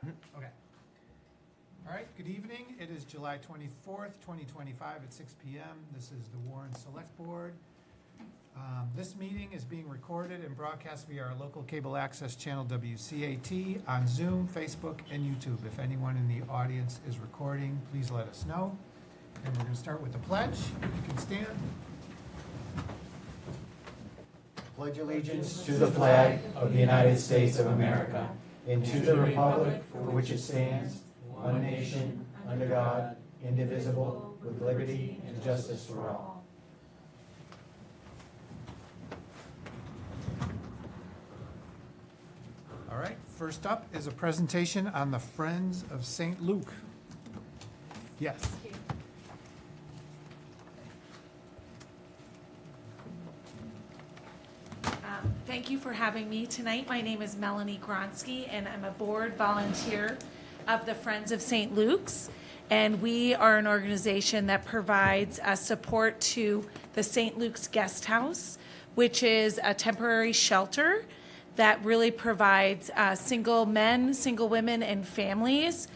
Okay. All right, good evening. It is July 24th, 2025 at 6 p.m. This is the Warren Select Board. This meeting is being recorded and broadcast via our local cable access channel WCAT on Zoom, Facebook, and YouTube. If anyone in the audience is recording, please let us know. And we're going to start with the pledge. You can stand. Pledge allegiance to the flag of the United States of America and to the republic for which it stands, one nation, under God, indivisible, with liberty and justice for all. All right, first up is a presentation on the Friends of St. Luke. Yes. Thank you for having me tonight. My name is Melanie Gronsky, and I'm a board volunteer of the Friends of St. Luke's. And we are an organization that provides support to the St. Luke's Guest House, which is a temporary shelter that really provides single men, single women, and families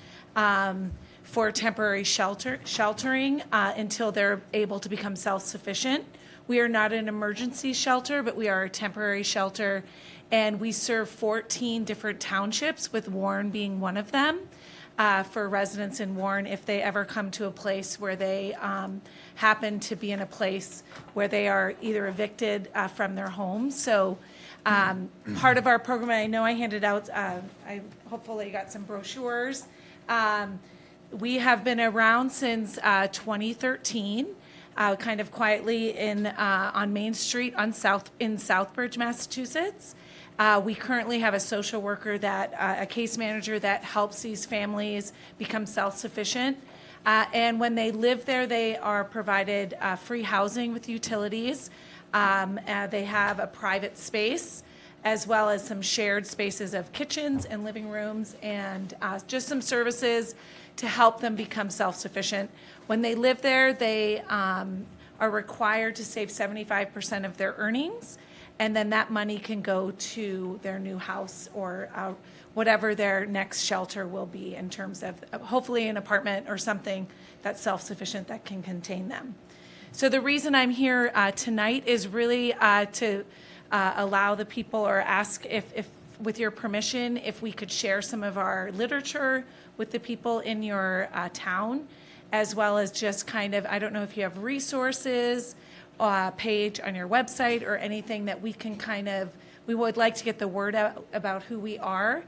for temporary sheltering until they're able to become self-sufficient. We are not an emergency shelter, but we are a temporary shelter, and we serve 14 different townships, with Warren being one of them, for residents in Warren if they ever come to a place where they happen to be in a place where they are either evicted from their homes. So part of our program, I know I handed out, I hopefully got some brochures. We have been around since 2013. Kind of quietly on Main Street in Southbridge, Massachusetts. We currently have a social worker a case manager that helps these families become self-sufficient. And when they live there, they are provided free housing with utilities. They have a private space, as well as some shared spaces of kitchens and living rooms, and just some services to help them become self-sufficient. When they live there, they are required to save 75% of their earnings, and then that money can go to their new house or whatever their next shelter will be, in terms of hopefully an apartment or something that's self-sufficient that can contain them. So the reason I'm here tonight is really to allow the people, or ask if with your permission, if we could share some of our literature with the people in your town, as well as just kind of, I don't know if you have resources, page on your website or anything that we can we would like to get the word out about who we are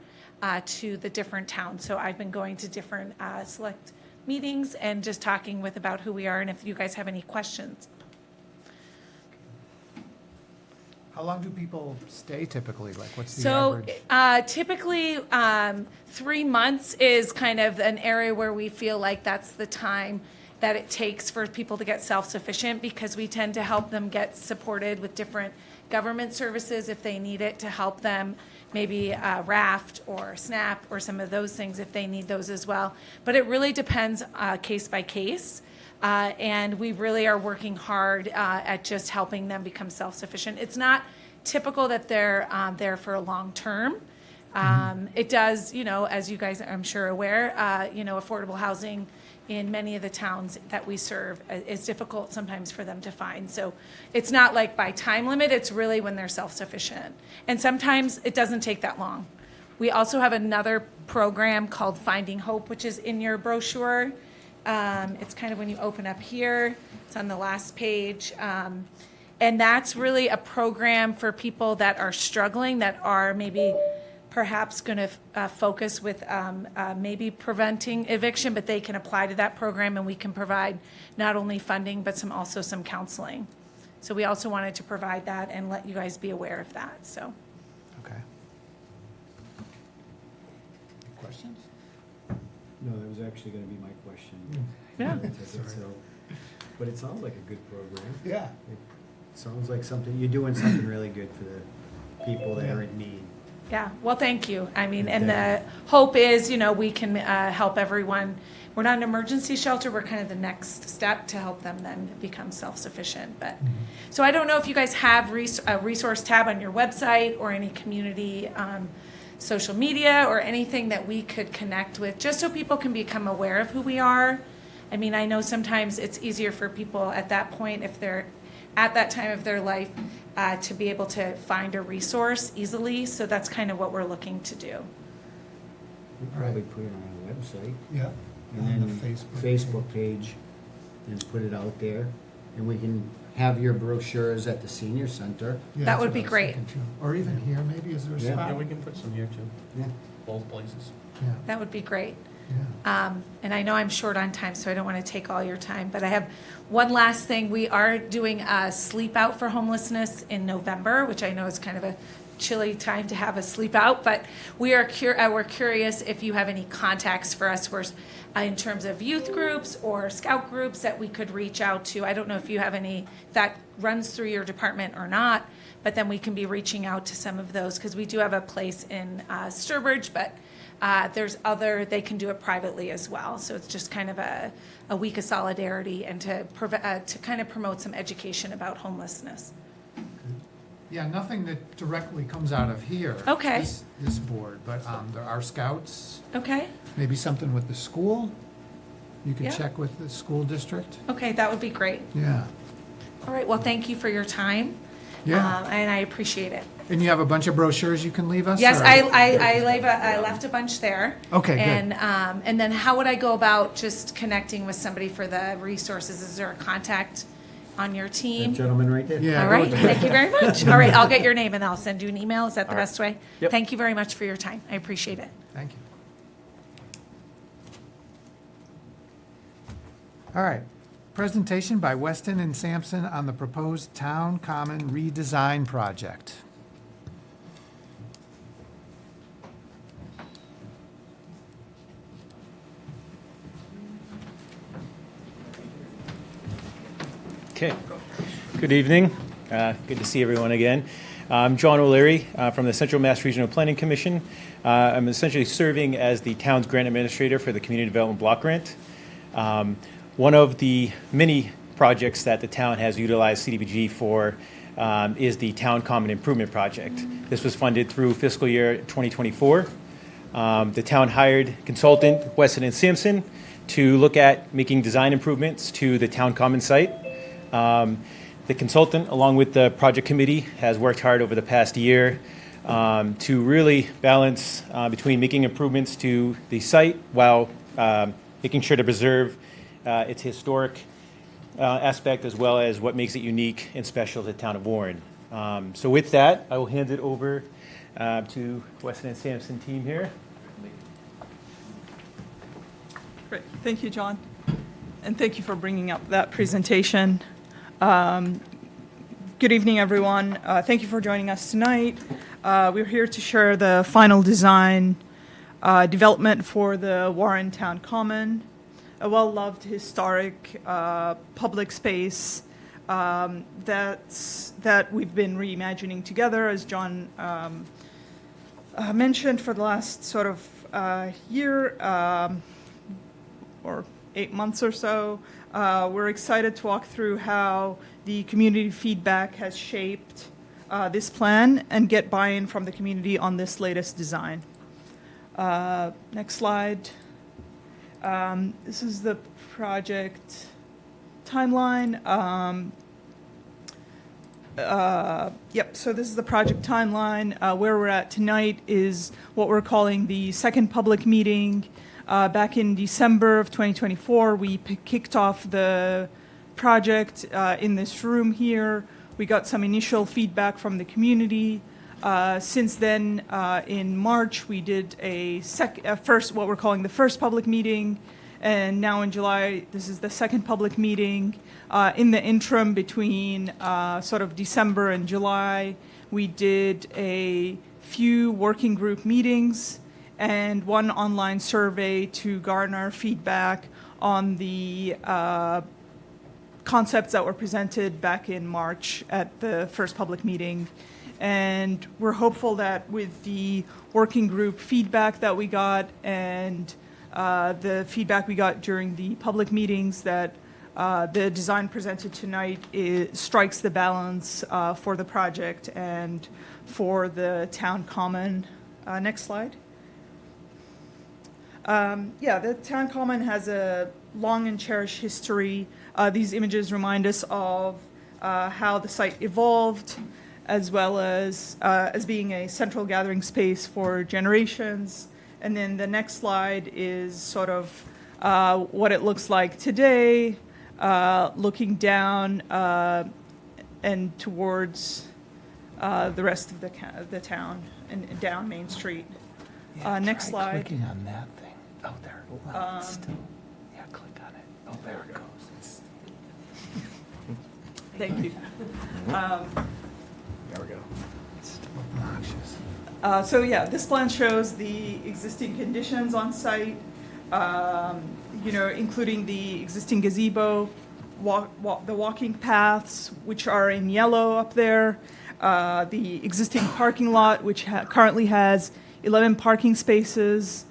to the different towns. So I've been going to different select meetings and just talking about who we are, and if you guys have any questions. How long do people stay typically? Like, what's the average? So typically 3 months is kind of an area where we feel like that's the time that it takes for people to get self-sufficient, because we tend to help them get supported with different government services if they need it, to help them maybe RAFT or SNAP or some of those things if they need those as well. But it really depends case by case. And we really are working hard at just helping them become self-sufficient. It's not typical that they're there for a long term. It does, as you guys I'm sure aware, affordable housing in many of the towns that we serve is difficult sometimes for them to find. So it's not like by time limit, it's really when they're self-sufficient. And sometimes it doesn't take that long. We also have another program called Finding Hope, which is in your brochure. It's kind of when you open up here, it's on the last page. And that's really a program for people that are struggling, that are maybe perhaps going to focus with maybe preventing eviction, but they can apply to that program, and we can provide not only funding, but also some counseling. So we also wanted to provide that and let you guys be aware of that, so. Okay. Questions? No, that was actually going to be my question. Yeah. But it sounds like a good program. Yeah. It sounds like you're doing something really good for the people that are in need. Yeah, well, thank you. I mean, and the hope is, we can help everyone. We're not an emergency shelter. We're kind of the next step to help them then become self-sufficient. But so I don't know if you guys have a resource tab on your website or any community social media or anything that we could connect with, just so people can become aware of who we are. I mean, I know sometimes it's easier for people at that point, if they're at that time of their life, to be able to find a resource easily. So that's kind of what we're looking to do. We'll probably put it on our website. Yeah. And On then the Facebook page, and put it out there. And we can have your brochures at the senior center. Yeah, That that's would what be I was great. thinking, too. Or even here, maybe, is there a Yeah. spot? Yeah, we can put some here too, Yeah. both places. Yeah, That would be great. yeah. And I know I'm short on time, so I don't want to take all your time, but I have one last thing. We are doing a sleep out for homelessness in November, which I know is kind of a chilly time to have a sleep out, but we're curious if you have any contacts for us in terms of youth groups or scout groups that we could reach out to. I don't know if you have any that runs through your department or not, but then we can be reaching out to some of those, because we do have a place in Sturbridge, but they can do it privately as well. So it's just kind of a week of solidarity and to kind of promote some education about homelessness. Yeah, nothing that directly comes out of here. Okay. This board, but there are scouts, Okay, maybe something with the school. You could Yeah. check with the school district. okay, that would be great. Yeah, All right, well, thank you for your time. yeah. And I appreciate it. And you have a bunch of brochures you can leave us? Yes, or- I left a bunch there. Okay, good. And then how would I go about just connecting with somebody for the resources? Is there a contact on your That team? gentleman right there. Yeah. All go right, with that. thank you very much. All right, I'll get your name and I'll send you an email. Is that the All right. best way? Yep. Thank you very much for your time. I appreciate it. Thank you. All right. Presentation by Weston and Sampson on the proposed town common redesign project. Okay. Good evening. Good to see everyone again. I'm John O'Leary from the Central Mass Regional Planning Commission. I'm essentially serving as the town's grant administrator for the Community Development Block Grant. One of the many projects that the town has utilized CDBG for is the Town Common Improvement Project. This was funded through fiscal year 2024. The town hired consultant Weston and Sampson to look at making design improvements to the town common site. The consultant, along with the project committee, has worked hard over the past year to really balance between making improvements to the site while making sure to preserve its historic aspect as well as what makes it unique and special to the town of Warren. So with that, I will hand it over to Weston and Sampson team here. Great, thank you, John. And thank you for bringing up that presentation. Good evening, everyone. Thank you for joining us tonight. We're here to share the final design development for the Warren Town Common, a well-loved historic public space that we've been reimagining together, as John mentioned, for the last sort of year or 8 months or so. We're excited to walk through how the community feedback has shaped this plan and get buy-in from the community on this latest design. Next slide. This is the project timeline. Yep, so this is the project timeline. Where we're at tonight is what we're calling the second public meeting. Back in December of 2024, we kicked off the project in this room here. We got some initial feedback from the community. Since then, in March, we did what we're calling the first public meeting. And now in July, this is the second public meeting. In the interim between sort of December and July, we did a few working group meetings and one online survey to garner feedback on the concepts that were presented back in March at the first public meeting. And we're hopeful that with the working group feedback that we got and the feedback we got during the public meetings, that the design presented tonight strikes the balance for the project and for the town common Next slide. Yeah, the town common has a long and cherished history. These images remind us of how the site evolved, as well as being a central gathering space for generations. And then the next slide is sort of what it looks like today, looking down and towards the rest of the town and down Main Street. Next slide. Clicking on that thing. Oh, there. Yeah, click on it. Oh, there it goes. Thank you. There we go. It's obnoxious. So yeah, this plan shows the existing conditions on site, including the existing gazebo, the walking paths, which are in yellow up there, the existing parking lot, which currently has 11 parking spaces,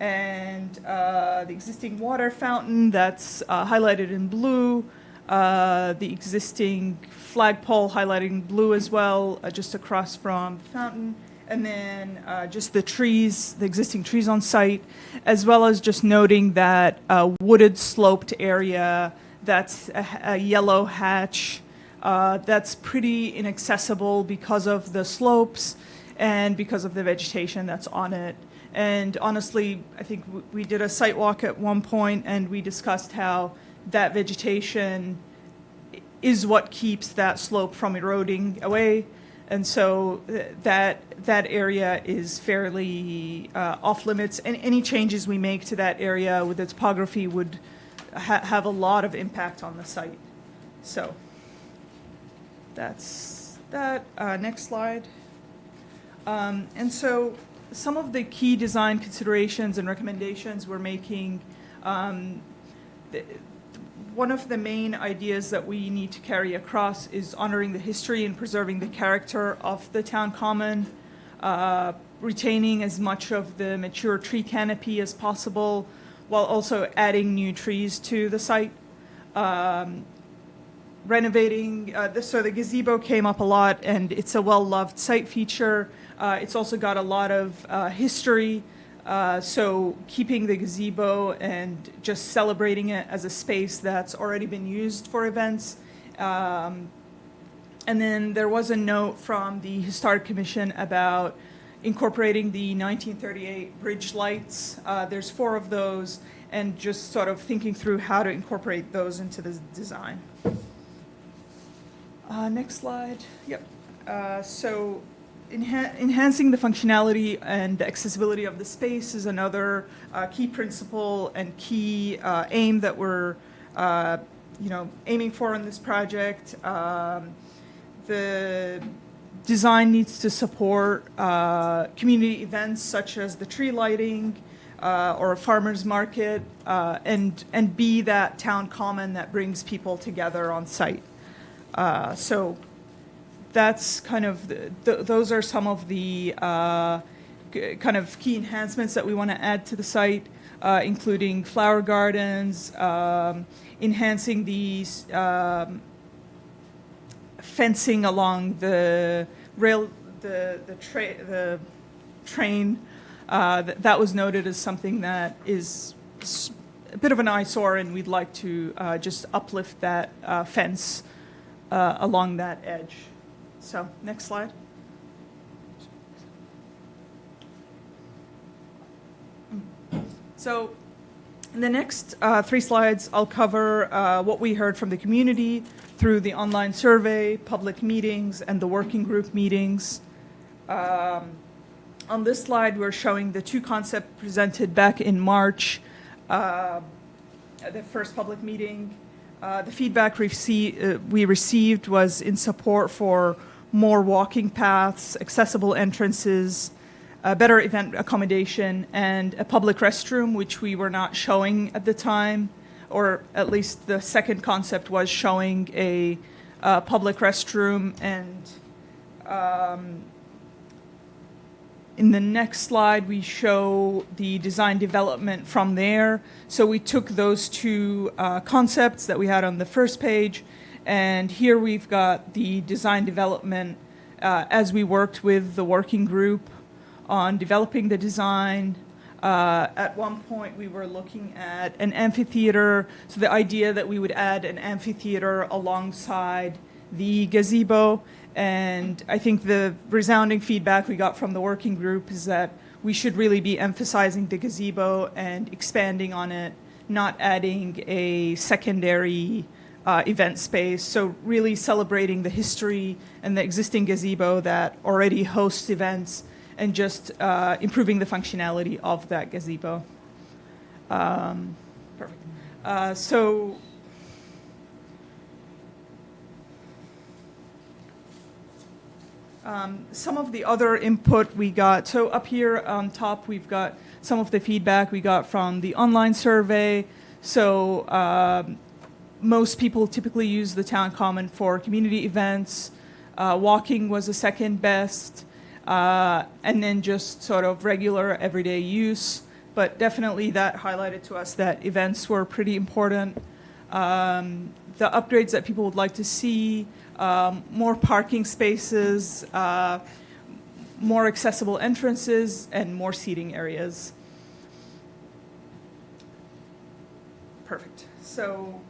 and the existing water fountain that's highlighted in blue, the existing flagpole highlighted in blue as well, just across from the fountain, and then just the trees, the existing trees on site, as well as just noting that wooded sloped area that's a yellow hatch that's pretty inaccessible because of the slopes and because of the vegetation that's on it. And honestly, I think we did a site walk at one point and we discussed how that vegetation is what keeps that slope from eroding away. And so that area is fairly off limits. And any changes we make to that area with its topography would have a lot of impact on the site. So that's that. Next slide. And so some of the key design considerations and recommendations we're making, one of the main ideas that we need to carry across is honoring the history and preserving the character of the town common, retaining as much of the mature tree canopy as possible, while also adding new trees to the site. Renovating, so the gazebo came up a lot, and it's a well-loved site feature. It's also got a lot of history, so keeping the gazebo and just celebrating it as a space that's already been used for events. And then there was a note from the Historic Commission about incorporating the 1938 bridge lights. There's 4 of those, and just sort of thinking through how to incorporate those into the design. Next slide. Yep. So enhancing the functionality and the accessibility of the space is another key principle and key aim that we're aiming for in this project. The design needs to support community events such as the tree lighting or a farmer's market, and be that town common that brings people together on site. So that's kind of, those are some of the kind of key enhancements that we want to add to the site, including flower gardens, enhancing these fencing along the rail, the train. That was noted as something that is a bit of an eyesore, and we'd like to just uplift that fence along that edge. So, next slide. So, in the next 3 slides, I'll cover what we heard from the community through the online survey, public meetings, and the working group meetings. On this slide, we're showing the 2 concepts presented back in March, at the first public meeting. The feedback we received was in support for more walking paths, accessible entrances, better event accommodation, and a public restroom, which we were not showing at the time, or at least the second concept was showing a public restroom. And in the next slide, we show the design development from there. So we took those 2 concepts that we had on the first page, and here we've got the design development as we worked with the working group on developing the design. At one point, we were looking at an amphitheater, so the idea that we would add an amphitheater alongside the gazebo. And I think the resounding feedback we got from the working group is that we should really be emphasizing the gazebo and expanding on it, not adding a secondary event space. So really celebrating the history and the existing gazebo that already hosts events, and just improving the functionality of that gazebo. Perfect. Some of the other input we got, so up here on top, we've got some of the feedback we got from the online survey. So most people typically use the town common for community events. Walking was a second best, and then just sort of regular everyday use. But definitely that highlighted to us that events were pretty important. The upgrades that people would like to see, more parking spaces, more accessible entrances, and more seating areas. Perfect. So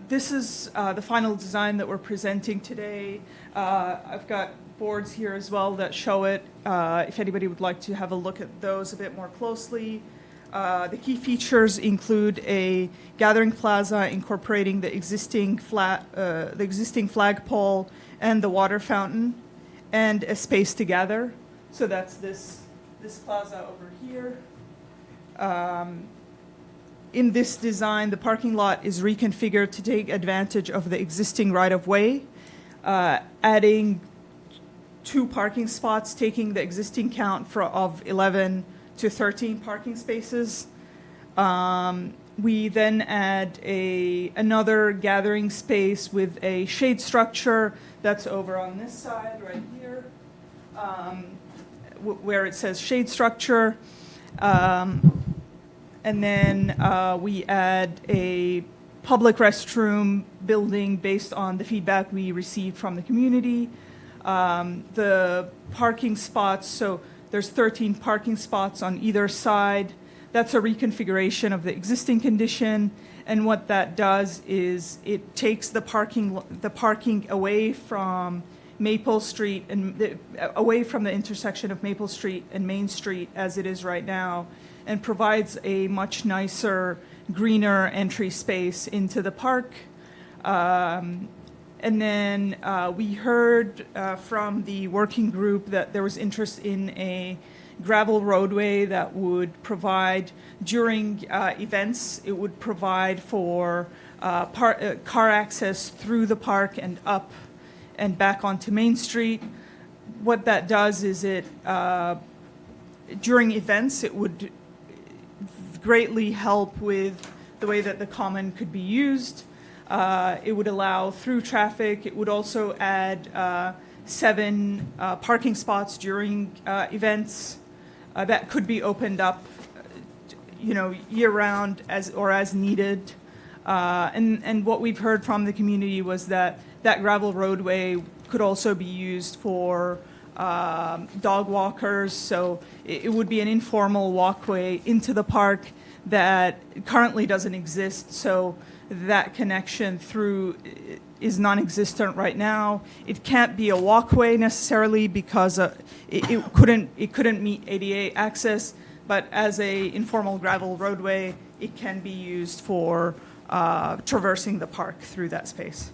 this is the final design that we're presenting today. I've got boards here as well that show it, if anybody would like to have a look at those a bit more closely. The key features include a gathering plaza incorporating the existing flagpole and the water fountain, and a space to gather. So that's this plaza over here. In this design, the parking lot is reconfigured to take advantage of the existing right-of-way, adding 2 parking spots, taking the existing count of 11 to 13 parking spaces. We then add another gathering space with a shade structure that's over on this side right here, where it says shade structure. And then we add a public restroom building based on the feedback we received from the community. The parking spots, so there's 13 parking spots on either side. That's a reconfiguration of the existing condition. And what that does is it takes the parking away from Maple Street and away from the intersection of Maple Street and Main Street as it is right now, and provides a much nicer, greener entry space into the park. And then we heard from the working group that there was interest in a gravel roadway that would provide, during events, it would provide for car access through the park and up and back onto Main Street. What that does is during events, it would greatly help with the way that the common could be used. It would allow through traffic. It would also add 7 parking spots during events that could be opened up, year-round as needed. And what we've heard from the community was that gravel roadway could also be used for dog walkers. So it would be an informal walkway into the park that currently doesn't exist. So that connection through is non-existent right now. It can't be a walkway necessarily because it couldn't meet ADA access, but as a informal gravel roadway, it can be used for traversing the park through that space.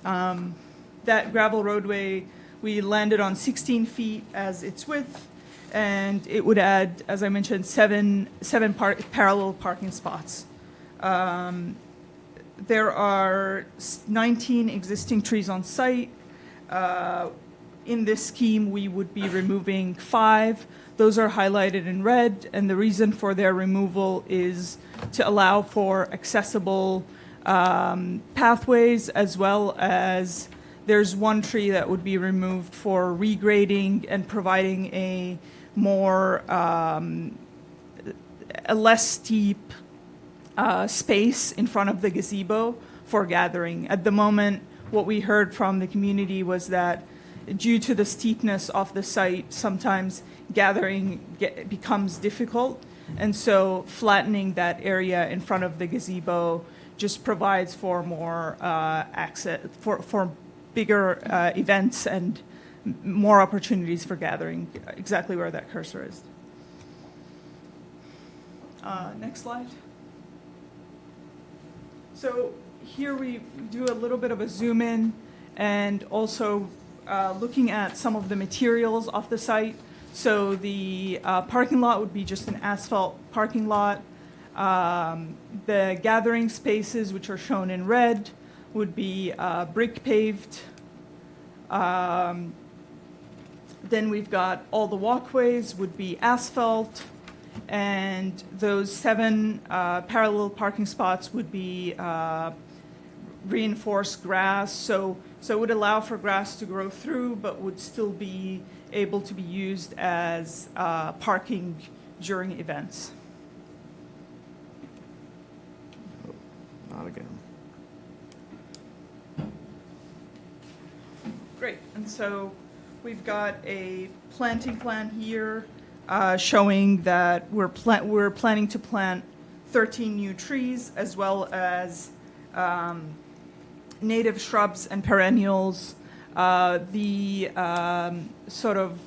That gravel roadway, we landed on 16 feet as its width, and it would add, as I mentioned, seven parallel parking spots. There are 19 existing trees on site. In this scheme, we would be removing 5. Those are highlighted in red, and the reason for their removal is to allow for accessible pathways, as well as there's 1 tree that would be removed for regrading and providing a less steep space in front of the gazebo for gathering. At the moment, what we heard from the community was that due to the steepness of the site, sometimes gathering becomes difficult. And so flattening that area in front of the gazebo just provides for more access, for bigger events and more opportunities for gathering, exactly where that cursor is. Next slide. So here we do a little bit of a zoom in and also looking at some of the materials off the site. So the parking lot would be just an asphalt parking lot. The gathering spaces, which are shown in red, would be brick paved. Then we've got all the walkways would be asphalt, and those 7 parallel parking spots would be reinforced grass. So it would allow for grass to grow through, but would still be able to be used as parking during events. Not again. Great, and so we've got a planting plan here showing that we're planning to plant 13 new trees as well as native shrubs and perennials. The sort of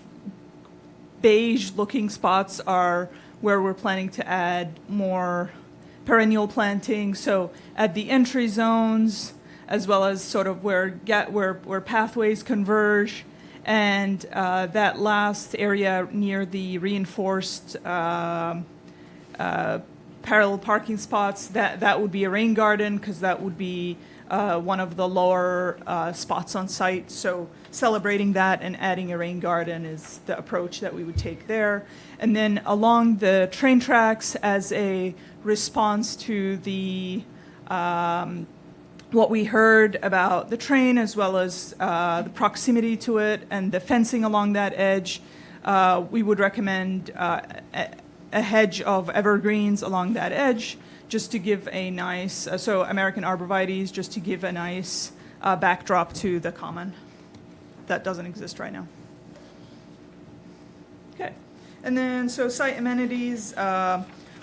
beige-looking spots are where we're planning to add more perennial planting. So at the entry zones, as well as sort of where pathways converge, and that last area near the reinforced parallel parking spots, that would be a rain garden, because that would be one of the lower spots on site. So celebrating that and adding a rain garden is the approach that we would take there. And then along the train tracks, as a response to the what we heard about the train, as well as the proximity to it and the fencing along that edge, we would recommend a hedge of evergreens along that edge, just to give a nice, so American arborvitaes, just to give a nice backdrop to the common that doesn't exist right now. Okay, and then so site amenities,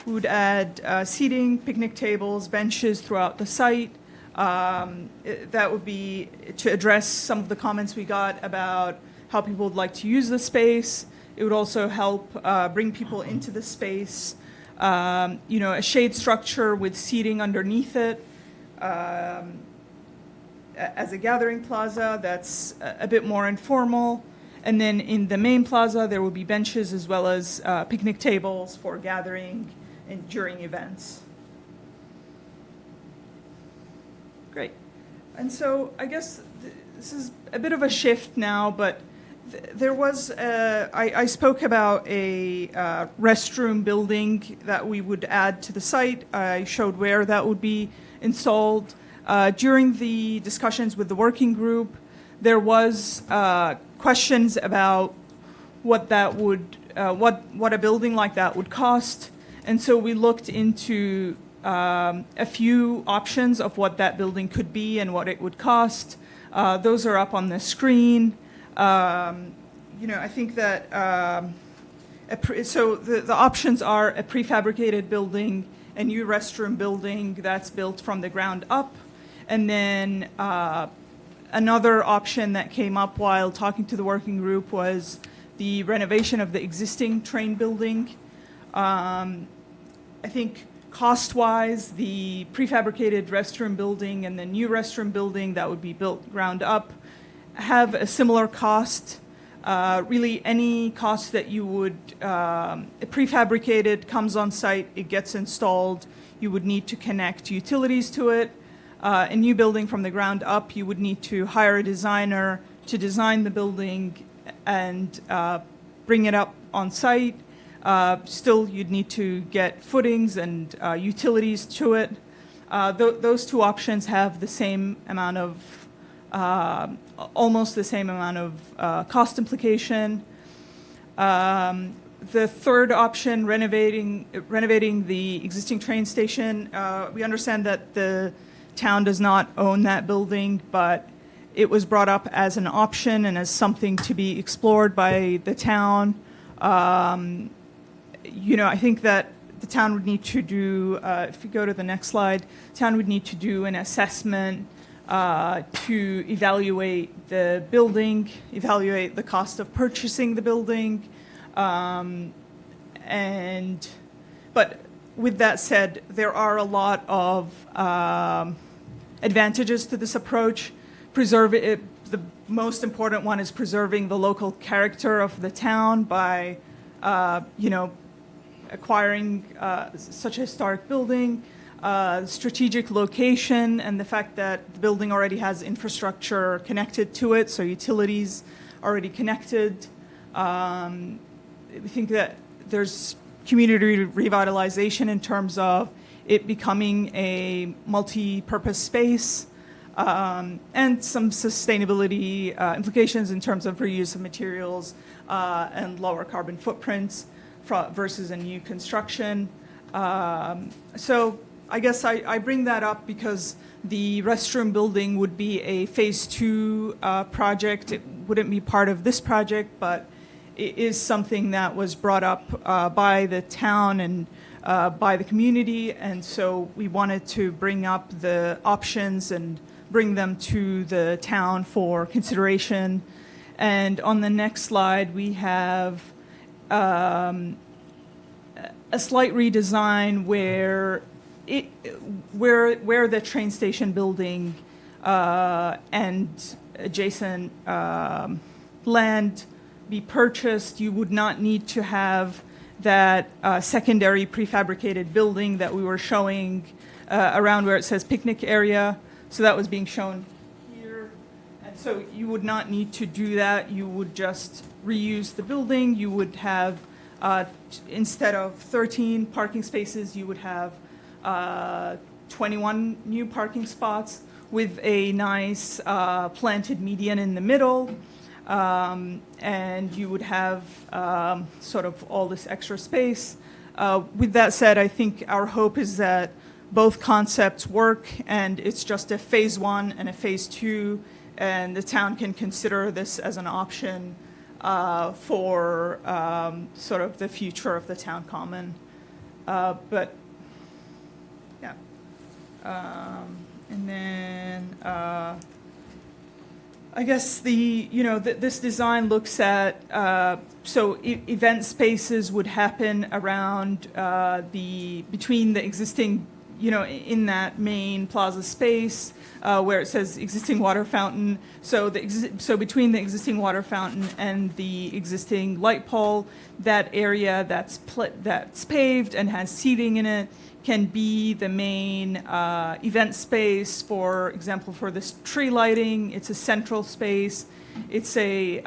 we would add seating, picnic tables, benches throughout the site. That would be to address some of the comments we got about how people would like to use the space. It would also help bring people into the space. A shade structure with seating underneath it as a gathering plaza that's a bit more informal. And then in the main plaza, there will be benches as well as picnic tables for gathering and during events. Great. And so I guess this is a bit of a shift now, but there was, I spoke about a restroom building that we would add to the site. I showed where that would be installed. During the discussions with the working group, there was questions about what that would, what a building like that would cost. And so we looked into a few options of what that building could be and what it would cost. Those are up on the screen. I think that the options are a prefabricated building, a new restroom building that's built from the ground up, and then another option that came up while talking to the working group was the renovation of the existing train building. I think cost-wise, the prefabricated restroom building and the new restroom building that would be built ground up have a similar cost. Really, any cost that you would, prefabricated comes on site, it gets installed, you would need to connect utilities to it. A new building from the ground up, you would need to hire a designer to design the building and bring it up on site. Still, you'd need to get footings and utilities to it. Those two options have the same amount of, almost the same amount of cost implication. The third option, renovating the existing train station, we understand that the town does not own that building, but it was brought up as an option and as something to be explored by the town. I think that the town would need to do, if you go to the next slide, town would need to do an assessment to evaluate the building, evaluate the cost of purchasing the building. But with that said, there are a lot of advantages to this approach. The most important one is preserving the local character of the town by, acquiring such a historic building, strategic location, and the fact that the building already has infrastructure connected to it, so utilities already connected. We think that there's community revitalization in terms of it becoming a multi-purpose space, and some sustainability implications in terms of reuse of materials and lower carbon footprints versus a new construction. So I guess I bring that up because the restroom building would be a phase 2 project. It wouldn't be part of this project, but it is something that was brought up by the town and by the community, and so we wanted to bring up the options and bring them to the town for consideration. And on the next slide, we have a slight redesign where the train station building and adjacent land be purchased, you would not need to have that secondary prefabricated building that we were showing around where it says picnic area. So that was being shown here. And so you would not need to do that. You would just reuse the building. You would have, instead of 13 parking spaces, you would have 21 new parking spots with a nice planted median in the middle. And you would have sort of all this extra space. With that said, I think our hope is that both concepts work, and it's just a phase 1 and a phase 2, and the town can consider this as an option for sort of the future of the town common. But yeah, and then I guess this design looks at event spaces would happen around between the existing, in that main plaza space where it says existing water fountain. So between the existing water fountain and the existing light pole, that area that's paved and has seating in it can be the main event space. For example, for this tree lighting, it's a central space. It's a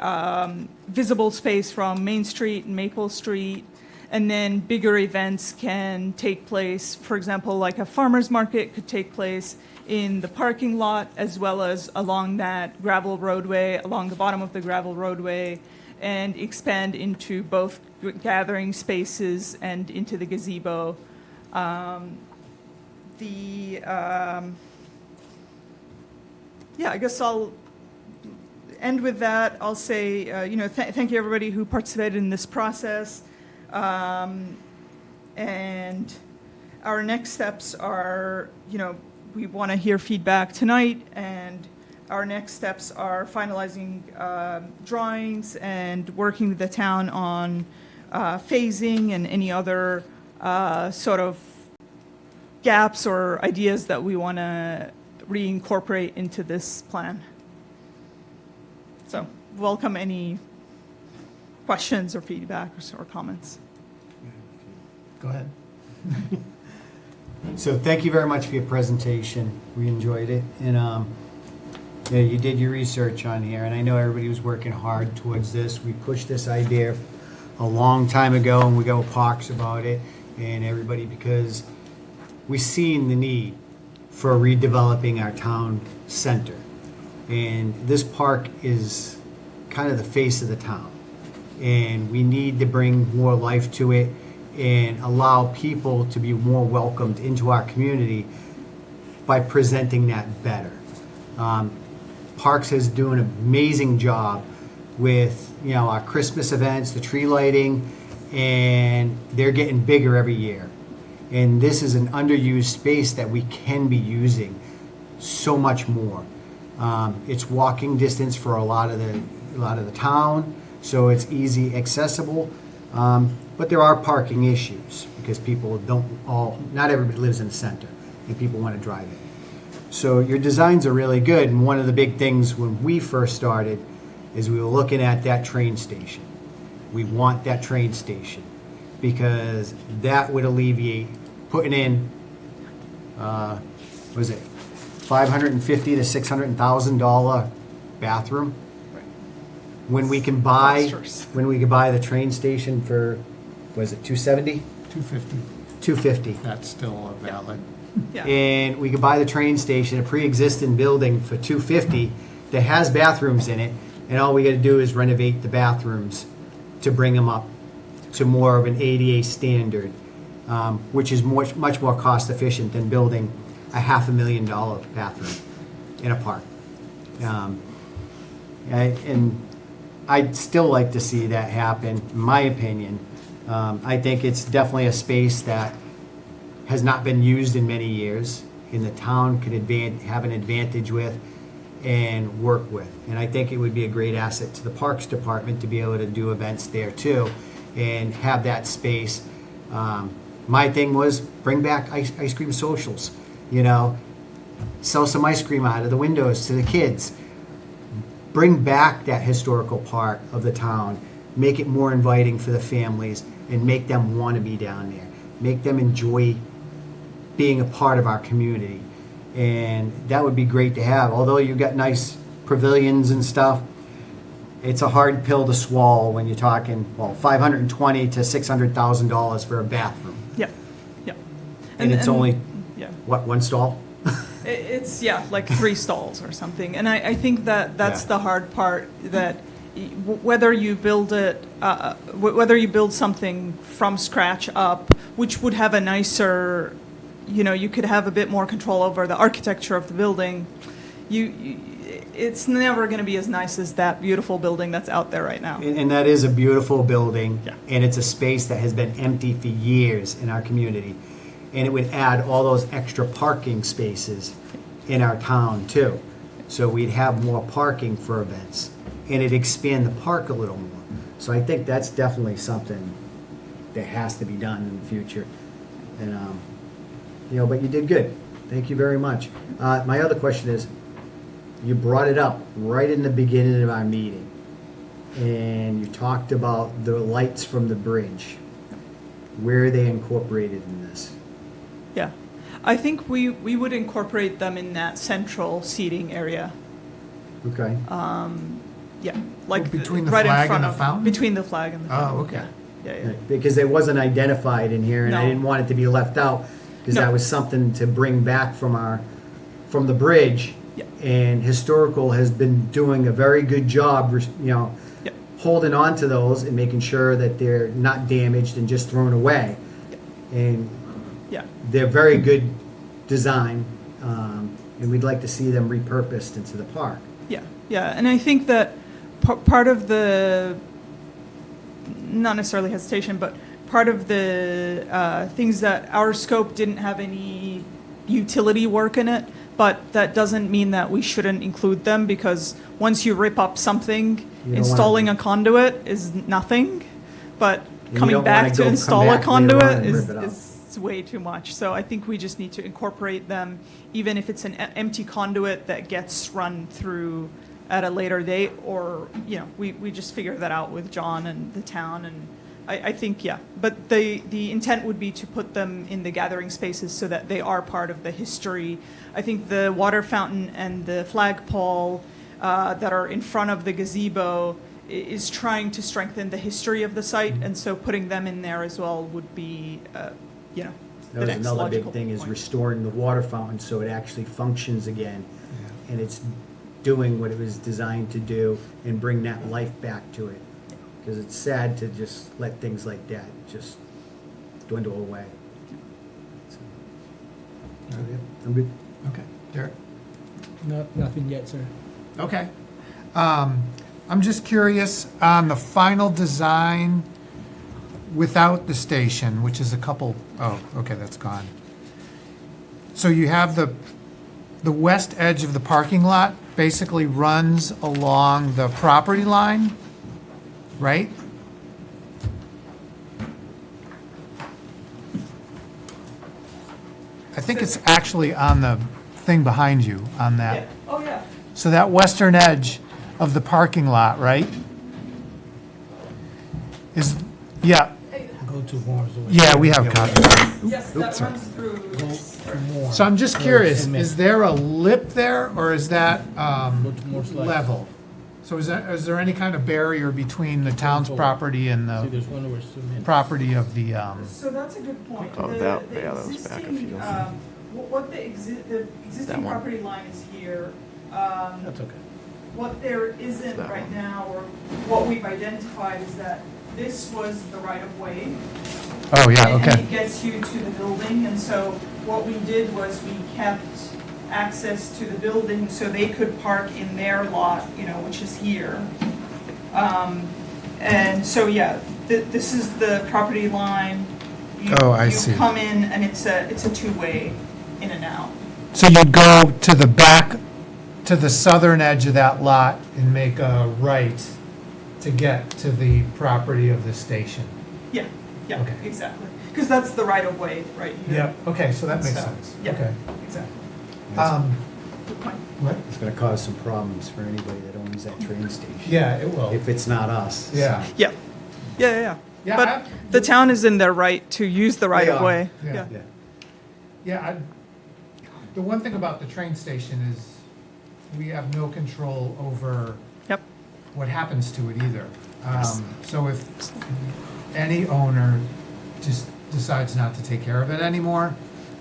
visible space from Main Street and Maple Street. And then bigger events can take place, for example, like a farmer's market could take place in the parking lot as well as along that gravel roadway, along the bottom of the gravel roadway, and expand into both gathering spaces and into the gazebo. I guess I'll end with that. I'll say, thank you everybody who participated in this process. And our next steps are, we want to hear feedback tonight, and our next steps are finalizing drawings and working with the town on phasing and any other sort of gaps or ideas that we want to reincorporate into this plan. So welcome any questions or feedback or comments. Go ahead. So thank you very much for your presentation. We enjoyed it. And you did your research on here, and I know everybody was working hard towards this. We pushed this idea a long time ago, and we got parks about it, and everybody, because we've seen the need for redeveloping our town center. And this park is kind of the face of the town. And we need to bring more life to it and allow people to be more welcomed into our community by presenting that better. Parks is doing an amazing job with, you know, our Christmas events, the tree lighting, and they're getting bigger every year. And this is an underused space that we can be using so much more. It's walking distance for a lot of the town, so it's easy accessible. But there are parking issues because people not everybody lives in the center, and people want to drive it. So your designs are really good, and one of the big things when we first started is we were looking at that train station. We want that train station because that would alleviate putting in, what was it, $550,000 to $600,000 bathroom. When we can buy, the train station for, was it $270,000? $250. $250,000. That's still valid. Yeah. And we could buy the train station, a pre-existing building for $250,000 that has bathrooms in it, and all we gotta do is renovate the bathrooms to bring them up to more of an ADA standard, which is much more cost efficient than building a $500,000 bathroom in a park. And I'd still like to see that happen, in my opinion. I think it's definitely a space that has not been used in many years, and the town could have an advantage with and work with. And I think it would be a great asset to the Parks Department to be able to do events there too, and have that space. My thing was bring back ice cream socials, you know, sell some ice cream out of the windows to the kids. Bring back that historical part of the town, make it more inviting for the families, and make them want to be down there. Make them enjoy being a part of our community. And that would be great to have. Although you've got nice pavilions and stuff, it's a hard pill to swallow when you're talking, well, $520,000 to $600,000 for a bathroom. Yeah, yeah. And it's only, yeah. what, one stall? It's, yeah, like 3 stalls or something. And I think that's Yeah. the hard part, that whether you build it, whether you build something from scratch up, which would have a nicer, you know, you could have a bit more control over the architecture of the building. It's never going to be as nice as that beautiful building that's out there right now. And that is a beautiful building. Yeah. And it's a space that has been empty for years in our community. And it would add all those extra parking spaces in our town too. So we'd have more parking for events, and it'd expand the park a little more. So I think that's definitely something that has to be done in the future. And, you know, but you did good. Thank you very much. My other question is, you brought it up right in the beginning of our meeting, and you talked about the lights from the bridge. Where are they incorporated in this? Yeah. I think we would incorporate them in that central seating area. Okay. Yeah, like between the right in flag front and the of- fountain? Between the flag and the Oh, fountain. okay. Yeah, yeah. Because it wasn't identified in here, and I No. didn't want it to be left out, because No. that was something to bring back from the bridge. Yeah. And Historical has been doing a very good job, you know, Yeah. holding on to those and making sure that they're not damaged and just thrown away. And Yeah. they're very good design, and we'd like to see them repurposed into the park. Yeah, yeah, and I think that part of the, not necessarily hesitation, but part of the things that our scope didn't have any utility work in it, but that doesn't mean that we shouldn't include them, because once you rip up something, You don't installing wanna- a conduit is nothing, but you coming don't back wanna to come install a back later on conduit and is, rip it up. is way too much. So I think we just need to incorporate them, even if it's an empty conduit that gets run through at a later date, or, you know, we just figure that out with John and the town, and I think, yeah. But the intent would be to put them in the gathering spaces so that they are part of the history. I think the water fountain and the flagpole that are in front of the gazebo is trying to strengthen the history of the site, and so putting them in there as well would be, you know, That the was next another logical big thing, is point. restoring the water fountain so it actually functions again. And it's doing what it was designed to do, and bring that life back to it. Because it's sad to just let things like that just dwindle away. So, I'm good. Okay, Derek? No, nothing yet, sir. Okay. I'm just curious on the final design without the station, which is a couple, oh, okay, that's gone. So you have the west edge of the parking lot basically runs along the property line, right? I think it's actually on the thing behind you, on that. Yeah. Oh, yeah. So that western edge of the parking lot, right? Is, yeah, Go to Warren's. yeah, we have copies. Yes, that runs through. So I'm just curious, is there a lip there, or is that Go to more slides. level? So is there any kind of barrier between the town's property and See, the there's one over cement. property of the, So that's a good point. Oh, The- that- the yeah, that was back a existing, few. What the existing one. property line is here. That's okay. What there isn't That right now, or what we've identified, is that this was the right of way. oh, yeah, And okay. it gets you to the building, and so what we did was we kept access to the building so they could park in their lot, which is here. And so, yeah, this is the property line. Oh, I see. You come in and it's a two-way in and out. So you'd go to the back, to the southern edge of that lot and make a right to get to the property of the station? Yeah, yeah, Okay. exactly. Because that's the right of way right here. Okay, so that makes So, sense. yeah. Okay. Exactly. Good point. What? It's gonna cause some problems for anybody that owns that train station. Yeah, it will. If it's not us. Yeah. Yeah, yeah. Yeah, But the town is in their right to use the right of are, way. yeah. Yeah. Yeah, the one thing about the train station is we have no control over Yep. what happens to it either. So if any owner just decides not to take care of it anymore,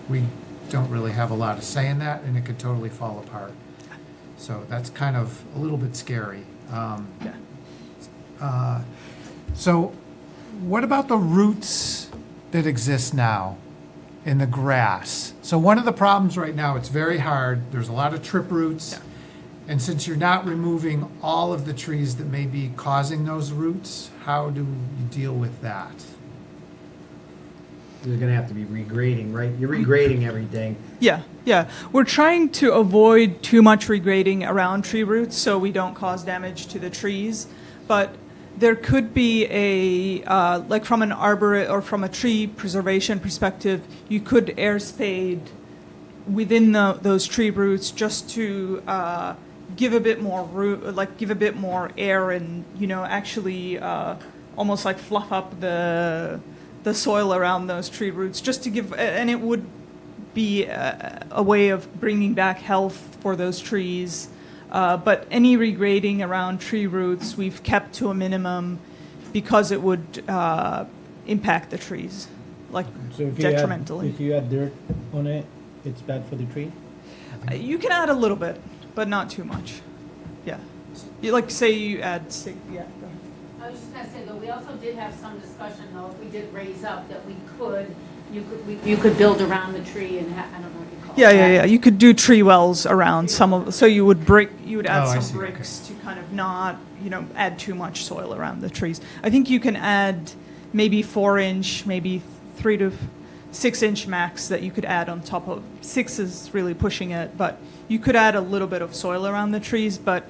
we don't really have a lot of say in that, and it could totally fall apart. So that's kind of a little bit scary. So what about the roots that exist now in the grass? So one of the problems right now, it's very hard, there's a lot of trip roots. And since you're not removing all of the trees that may be causing those roots, how do you deal with that? You're gonna have to be regrading, right? You're regrading everything. Yeah. We're trying to avoid too much regrading around tree roots so we don't cause damage to the trees. But there could be like from an arbor or from a tree preservation perspective, you could air spade within those tree roots just to give a bit more give a bit more air and, actually almost like fluff up the soil around those tree roots, just to give, and it would be a way of bringing back health for those trees. But any regrading around tree roots, we've kept to a minimum because it would impact the trees, like So if detrimentally. if you add dirt on it, it's bad for the tree? You can add a little bit, but not too much. Yeah. Like, say you add, yeah. go ahead. I was just gonna say, though, we also did have some discussion, though, if we did raise up, that you could build around the tree and I don't know what you call it. Yeah. You could do tree wells around some of, so you would add Oh, I some see, okay. bricks to kind of not, add too much soil around the trees. I think you can add maybe 4-inch, maybe 3 to 6-inch max that you could add on top of. 6 is really pushing it, but you could add a little bit of soil around the trees. But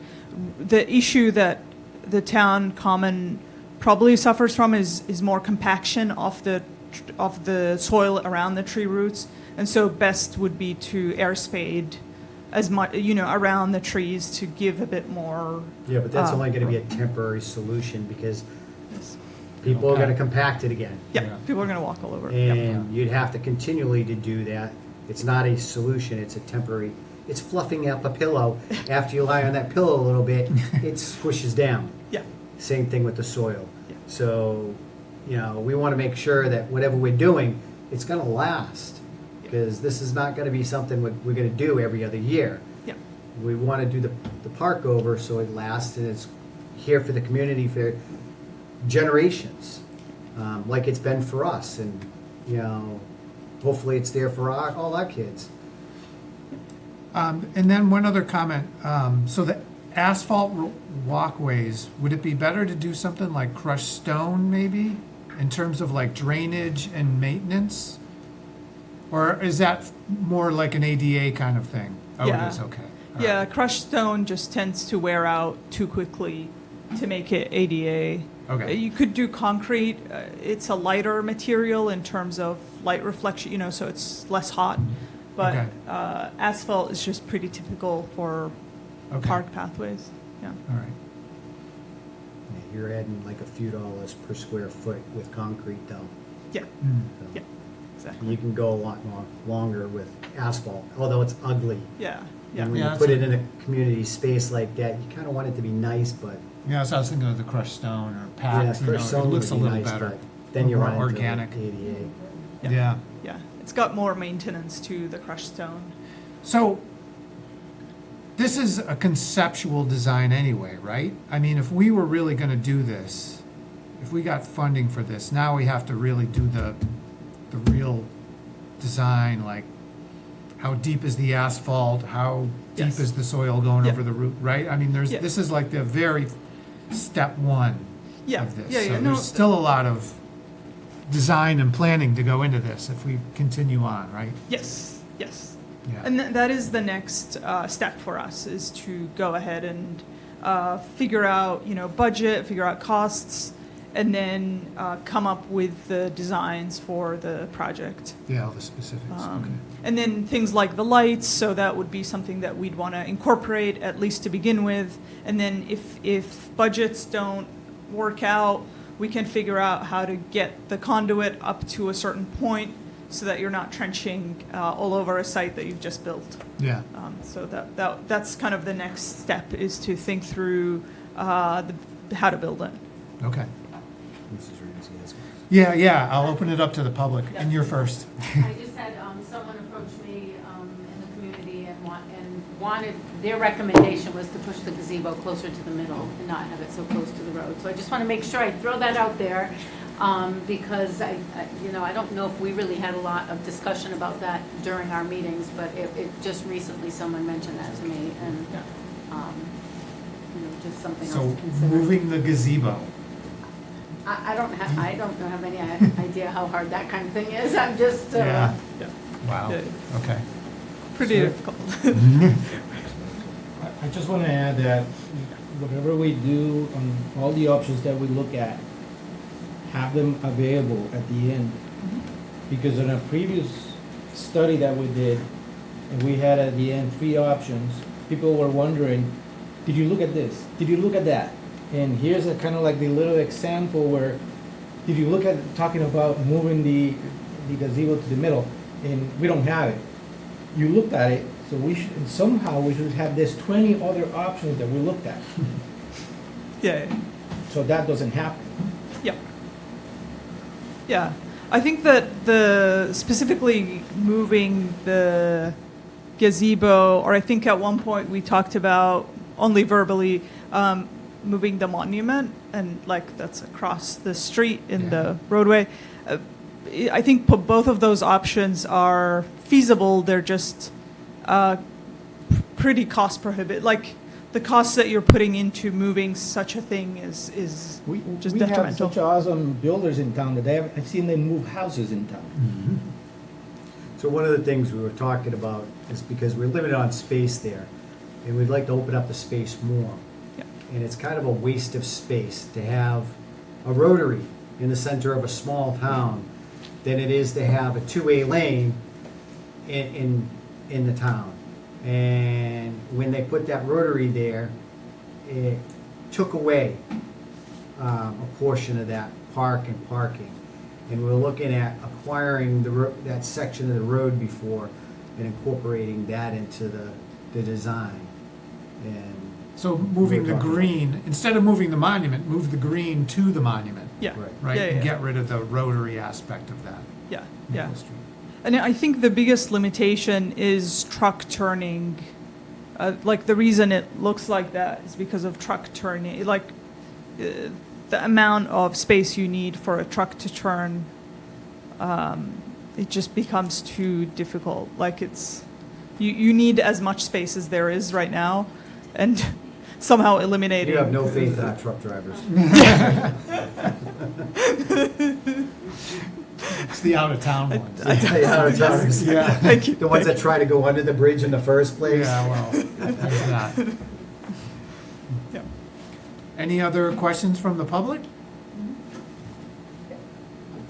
the issue that the town common probably suffers from is more compaction of the soil around the tree roots, and so best would be to air spade as much, around the trees to give a bit more. Yeah, but that's only gonna be a temporary solution because people are gonna compact it again. Yeah, Yeah. people are going to walk all over. Yep. And you'd have to continually to do that. It's not a solution, it's a temporary, it's fluffing up a pillow. After you lie on that pillow a little bit, it squishes down. Yeah. Same thing with the soil. Yeah. So, we wanna make sure that whatever we're doing, it's gonna last. Because this is not gonna be something we're gonna do every other year. Yeah. We wanna do the park over so it lasts and it's here for the community for generations, like it's been for us, and hopefully it's there for all our kids. And then one other comment, so the asphalt walkways, would it be better to do something like crushed stone maybe? In terms of like drainage and maintenance? Or is that more like an ADA kind of thing? Oh, Yeah. it is, okay. All Yeah, right. crushed stone just tends to wear out too quickly to make it ADA. Okay. You could do concrete. It's a lighter material in terms of light reflection, so it's less hot. But Okay. asphalt is just pretty typical for Okay. park pathways. Yeah. All right. Yeah, you're adding like a few dollars per square foot with concrete though. Yeah, Mm. So Yeah. exactly. You can go a lot longer with asphalt, although it's ugly. Yeah, yeah. And when Yeah, you that's put a- it in a community space like that, you kind of want it to be nice, but Yeah, so I was thinking of the crushed stone or yeah, packed, for some it looks a would be little nice, better. but then you More run into organic. ADA. Yeah. Yeah. Yeah, it's got more maintenance to the crushed stone. So, this is a conceptual design anyway, right? I mean, if we were really gonna do this, if we got funding for this, now we have to really do the real design, like how deep is the asphalt, how deep Yes. is the soil going Yeah. over the root, right? I mean, Yeah. this is like the very step one Yeah, of this. yeah, yeah. So No, there's still a lot of design and planning to go into this if we continue on, right? yes, yes. Yeah. And that is the next step for us, is to go ahead and figure out, budget, figure out costs, and then come up with the designs for the project. Yeah, all the specifics, okay. And then things like the lights, so that would be something that we'd want to incorporate, at least to begin with. And then if budgets don't work out, we can figure out how to get the conduit up to a certain point so that you're not trenching all over a site that you've just built. Yeah, So that's kind of the next step, is to think through how to build it. okay. Mrs. Ramsey has one. Yeah, I'll open it up to the public, and you're first. I just had someone approach me in the community and wanted, their recommendation was to push the gazebo closer to the middle and not have it so close to the road. So I just want to make sure I throw that out there, because I don't know if we really had a lot of discussion about that during our meetings, but it just recently someone mentioned that to me, and, just something else So, to consider. moving the gazebo. I don't have any idea how hard that kind of thing is. I'm just, Yeah. Yeah. Wow, Yeah. okay. Pretty So- difficult. I just want to add that whatever we do on all the options that we look at, have them available at the end. Because in a previous study that we did, and we had at the end 3 options, people were wondering, did you look at this? Did you look at that? And here's a kind of like the little example where, did you look at talking about moving the gazebo to the middle, and we don't have it. You looked at it, so we should, somehow we should have this 20 other options that we looked at. Yeah. So that doesn't happen. Yeah. Yeah. I think that specifically moving the gazebo, or I think at one point we talked about, only verbally, moving the monument, and that's across the street in Yeah. the roadway. I think both of those options are feasible. They're just pretty cost prohibitive. The costs that you're putting into moving such a thing is just We have detrimental. such awesome builders in town that I've seen them move houses in town. So one of the things we were talking about is because we're limited on space there, and we'd like to open up the space more. Yeah. And it's kind of a waste of space to have a rotary in the center of a small town than it is to have a 2-way lane in the town. And when they put that rotary there, it took away a portion of that park and parking. And we're looking at acquiring that section of the road before and incorporating that into the design. And So moving We're the talking green, instead of moving the monument, move the green to the monument, Yeah. Right. right? Yeah, And yeah. get rid of the rotary aspect of that. Yeah. Yeah. Maple Street. And I think the biggest limitation is truck turning. The reason it looks like that is because of truck turning. The amount of space you need for a truck to turn, it just becomes too difficult. You need as much space as there is right now, and somehow eliminating. You have no faith in our truck drivers. It's the out-of-town ones. Yeah. Thank you. The ones that try to go under the bridge in the first place. Yeah, well, there's that. Yeah. Any other questions from the public?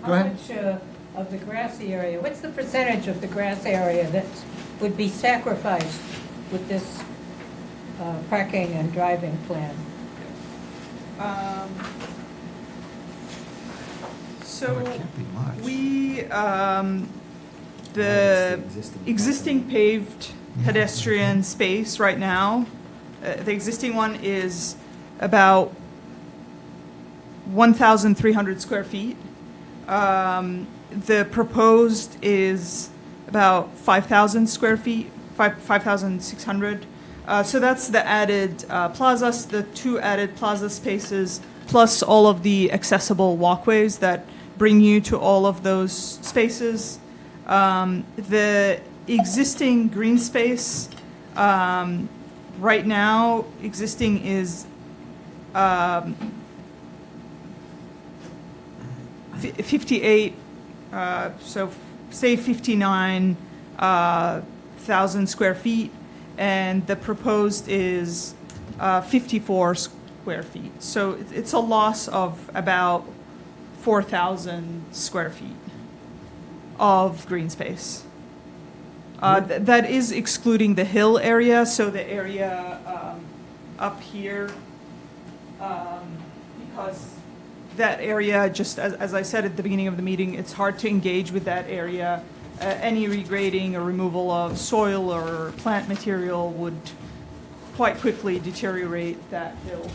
Go ahead. How much of the grassy area, what's the percentage of the grass area that would be sacrificed with this parking and driving plan? So Oh, it can't be much. we, the the existing paved pedestrian space right now, the existing one is about 1,300 square feet. The proposed is about 5,000 square feet, 5,600. So that's the added plazas, the 2 added plaza spaces, plus all of the accessible walkways that bring you to all of those spaces. The existing green space, right now, existing is 58, so say 59,000 square feet, and the proposed is 54 square feet. So it's a loss of about 4,000 square feet of green space. That is excluding the hill area, so the area up here, because that area, just as I said at the beginning of the meeting, it's hard to engage with that area. Any regrading or removal of soil or plant material would quite quickly deteriorate that hill.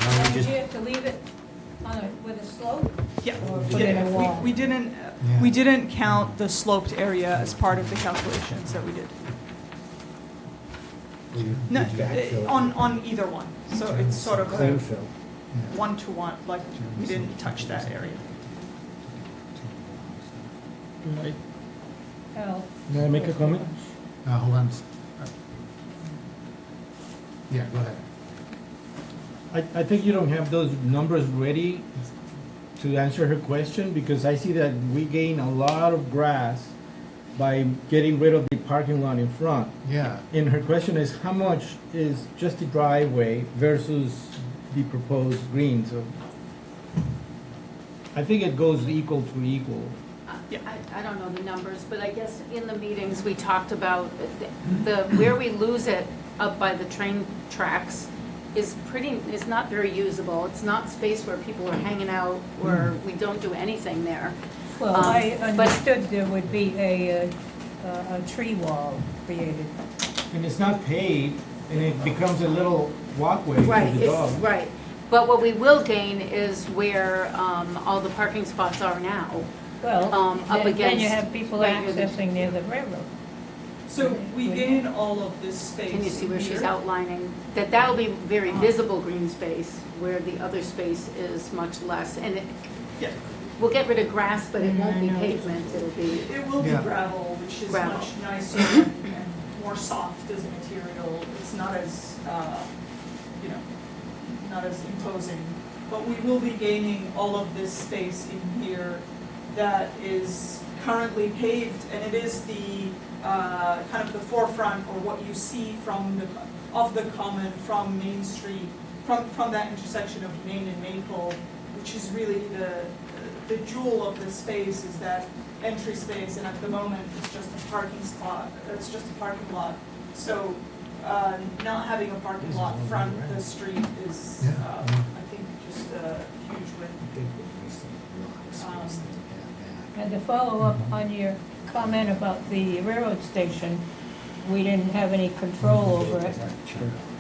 Idea to leave it with a slope? Yeah, Or put in a wall? we didn't, Yeah. we didn't count the sloped area as part of the calculations that we did. No, on either one, so it's sort of a Clean fill. one-to-one, like, we didn't touch that area. Al? May I make a comment? Hold on. Yeah, go ahead. I think you don't have those numbers ready to answer her question, because I see that we gain a lot of grass by getting rid of the parking lot in front. Yeah, And her question is, how much is just the driveway versus the proposed green? So I think it goes equal to equal. I don't know the numbers, but I guess in the meetings, we talked about where we lose it up by the train tracks is not very usable. It's not space where people are hanging out, or we don't do anything there. Well, I but- understood there would be a tree wall created. And it's not paved, and it becomes a little walkway Right, for the dog. right. But what we will gain is where all the parking spots are now. Well, Up then you against- have people right, with the- accessing near the railroad. So we gain all of this space. Can you see where she's here. outlining? That'll be very visible green space, where the other space is much less. And Yeah. we'll get rid of grass, but it won't be I know. pavement, it'll be, It will be Yeah. gravel, which is Gravel. much nicer and more soft as a material. It's not as, you know, not as imposing. But we will be gaining all of this space in here that is currently paved, and it is the, kind of the forefront, or what you see from of the common from Main Street, from that intersection of Main and Maple, which is really the jewel of the space, is that entry space, and at the moment, it's just a parking spot, it's just a parking lot. So, not having a parking lot front the street is, Yeah. I think, just a huge win. And to follow up on your comment about the railroad station, we didn't have any control over it.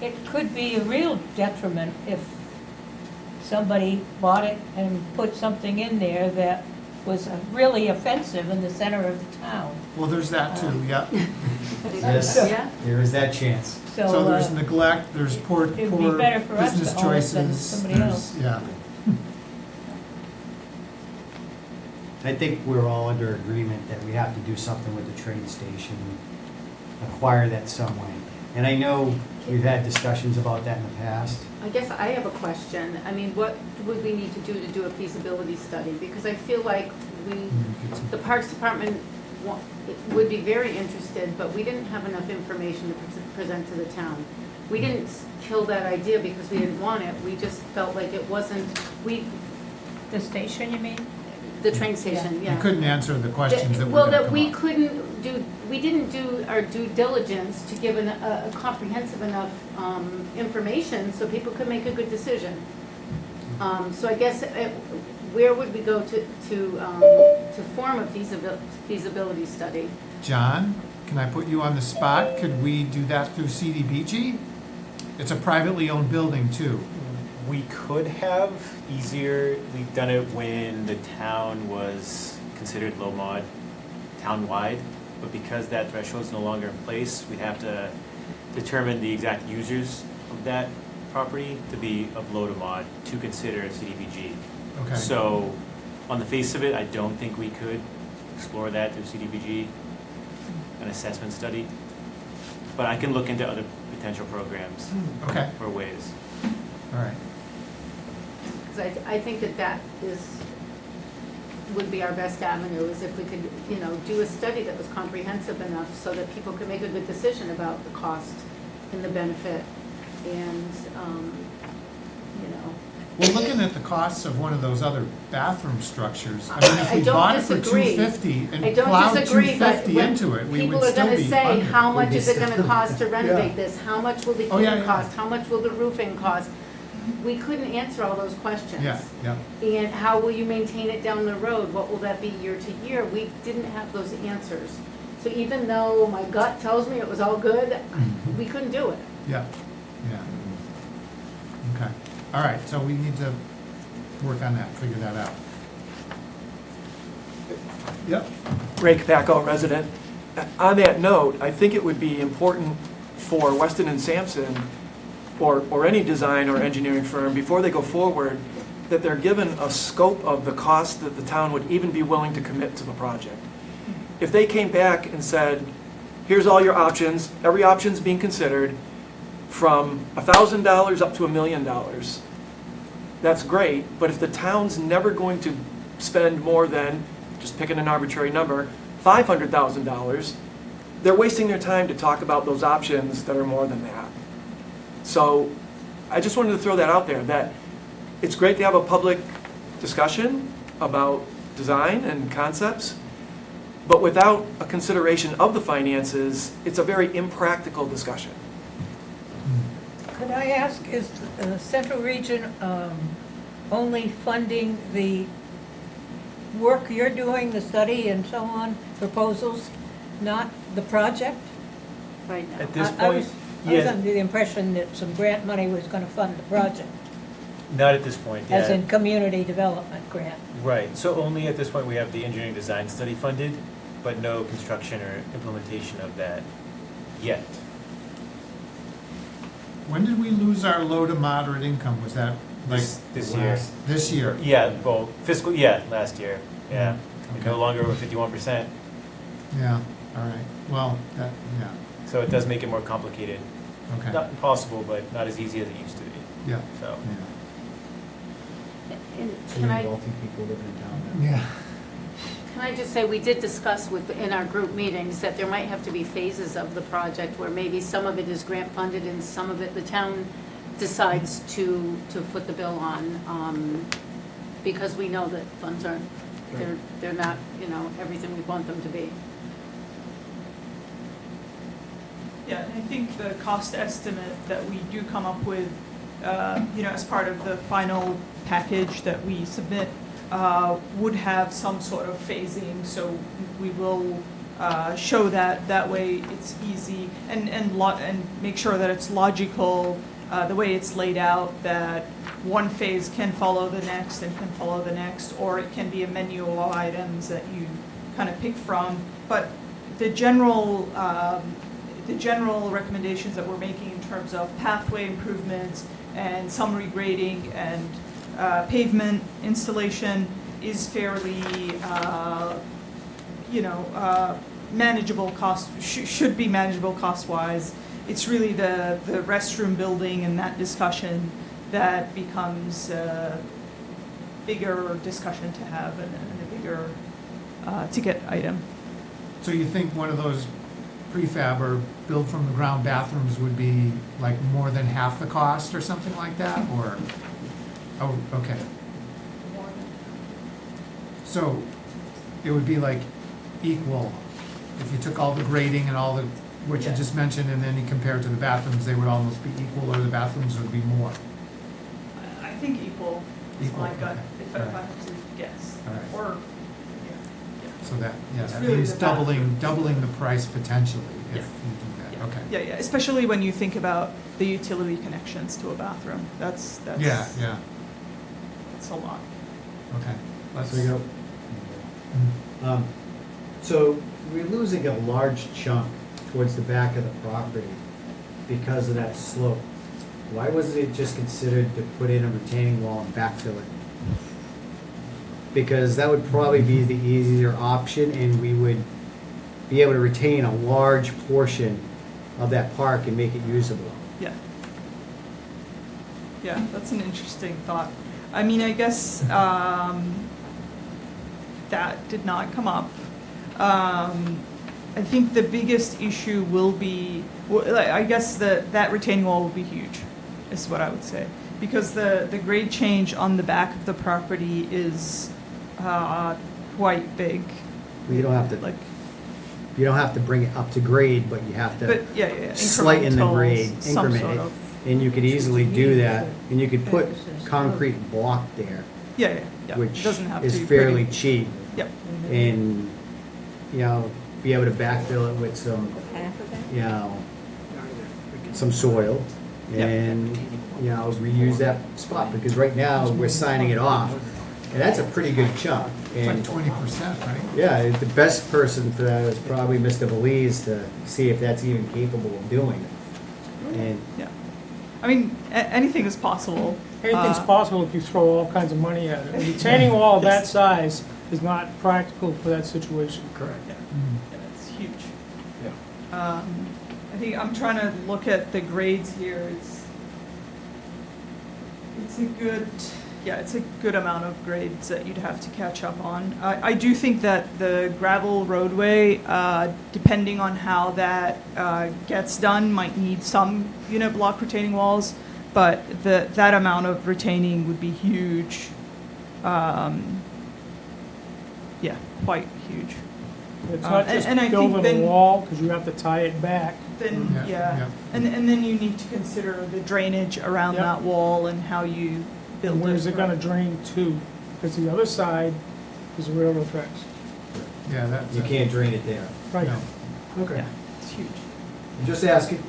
It could be a real detriment if somebody bought it and put something in there that was really offensive in the center of the town. well, there's that too, yeah. Yes, yeah? there is that chance. So there's neglect, there's poor It would be better for us business to own it than choices. somebody there's- else. Yeah, I think we're all under agreement that we have to do something with the train station, acquire that some way. And I know we've had discussions about that in the past. I guess I have a question. I mean, what would we need to do a feasibility study? Because I feel like the Parks Department would be very interested, but we didn't have enough information to present to the town. We didn't kill that idea because we didn't want it. We just felt like it wasn't, The station, you mean? the train station, yeah. You couldn't answer the questions that were Well, gonna that come we up. couldn't do, we didn't do our due diligence to give a comprehensive enough information so people could make a good decision. So I guess, where would we go to form a feasibility study? John, can I put you on the spot? Could we do that through CDBG? It's a privately owned building too. We could have easier, we've done it when the town was considered low mod town-wide, but because that threshold is no longer in place, we have to determine the exact users of that property to be of low to mod to consider a CDBG. Okay. So, on the face of it, I don't think we could explore that through CDBG, an assessment study, but I can look into other potential programs Okay, or ways. all right. Because I think that would be our best avenue, is if we could, do a study that was comprehensive enough so that people could make a good decision about the cost and the benefit, and, Well, looking at the costs of one of those other bathroom structures, I mean, if I we don't bought it for disagree. $250 I and don't plowed disagree, but $250 when into it, we people would are still gonna be say, under. how much We'd be is it gonna still- cost to renovate this? How much will the Oh, yeah, heating yeah. cost? How much will the roofing cost? We couldn't answer all those questions. Yeah, yeah. And how will you maintain it down the road? What will that be year to year? We didn't have those answers. So even though my gut tells me it was all good, we couldn't do it. Yeah, yeah. Okay, all right, so we need to work on that, figure that out. Yep, Ray Capaco, resident. On that note, I think it would be important for Weston and Sampson, or any design or engineering firm, before they go forward, that they're given a scope of the cost that the town would even be willing to commit to the project. If they came back and said, here's all your options, every option's being considered, from $1,000 up to $1 million, that's great, but if the town's never going to spend more than, just picking an arbitrary number, $500,000, they're wasting their time to talk about those options that are more than that. So I just wanted to throw that out there, that it's great to have a public discussion about design and concepts, but without a consideration of the finances, it's a very impractical discussion. Could I ask, is the Central Region only funding the work you're doing, the study and so on, proposals, not the project? Right now. At this I point, was yeah, under the impression that some grant money was gonna fund the project, not at this point, as yeah. in community development grant. Right, so only at this point we have the engineering design study funded, but no construction or implementation of that yet. when did we lose our low to moderate income? Was that like This year. this year? Yeah, well, last year, yeah. Okay. No longer over 51%, Yeah, all right, well, that, yeah, so it does make it more complicated. okay, Not impossible, but not as easy as it used to be, yeah, so. yeah. And Too can many I, wealthy people living in town now. Yeah. can I just say, we did discuss in our group meetings that there might have to be phases of the project where maybe some of it is grant funded and some of it the town decides to foot the bill on, because we know that funds aren't, they're not, everything we want them to be. Yeah, and I think the cost estimate that we do come up with, as part of the final package that we submit, would have some sort of phasing, so we will show that way it's easy, and make sure that it's logical, the way it's laid out, that one phase can follow the next and can follow the next, or it can be a menu of items that you kind of pick from. But the general recommendations that we're making in terms of pathway improvements and some regrading and pavement installation is fairly, manageable cost, should be manageable cost-wise, it's really the restroom building and that discussion that becomes a bigger discussion to have and a bigger ticket item. So you think one of those prefab or built from the ground bathrooms would be like more than half the cost or something like that, or? Oh, okay. So it would be like equal, if you took all the grading and all the, what you Yeah. just mentioned, and then you compare it to the bathrooms, they would almost be equal, or the bathrooms would be more? I think equal is Equal, my gut, okay. if I Alright. have to guess. Alright. Or, So that, yeah, It's that really means the doubling the price potentially if Yeah. you do yeah. that, okay. Yeah, yeah, especially when you think about the utility connections to a bathroom. That's Yeah, that's a lot. okay. Let's, So you go. Mhm. So we're losing a large chunk towards the back of the property because of that slope. Why wasn't it just considered to put in a retaining wall and backfill it? Because that would probably be the easier option, and we would be able to retain a large portion of that park and make it usable. Yeah. Yeah, that's an interesting thought. I mean, I guess that did not come up. I think the biggest issue will be, well, I guess that retaining wall will be huge, is what I would say. Because the grade change on the back of the property is quite big. You don't have to, Like, you don't have to bring it up to grade, but you have but to yeah, slighten the incremental, grade, some increment sort it. of. And you could easily do that, and you could put concrete block there, Yeah, yeah, yeah. It which doesn't have is to be fairly pretty. cheap, Yep. and, you know, be able to backfill it with some, you know, some soil, Yeah. and, you know, reuse that spot, because right now, we're signing it off, and that's a pretty good chunk. It's like And, 20%, right? yeah, the best person for that is probably Mr. Belize to see if that's even capable of doing it. And, Yeah. I mean, anything is possible. Anything's possible if you throw all kinds of money at it. A retaining wall of that size is not practical for that situation. Correct. Yeah, Mhm. yeah, it's huge. Yeah. I think I'm trying to look at the grades here. It's a good, yeah, it's a good amount of grades that you'd have to catch up on. I do think that the gravel roadway, depending on how that gets done, might need some unit block retaining walls, but that amount of retaining would be huge. Yeah, quite huge. It's not just and I think building a then- wall, because you have to tie it back. Then, Yeah, yeah, and then you need to consider the drainage around Yep. that wall and how you build And it. where's it gonna drain to? Because the other side is the railroad tracks. Yeah, that's. you can't drain it there. Right. No. Yeah, it's huge. Just asking.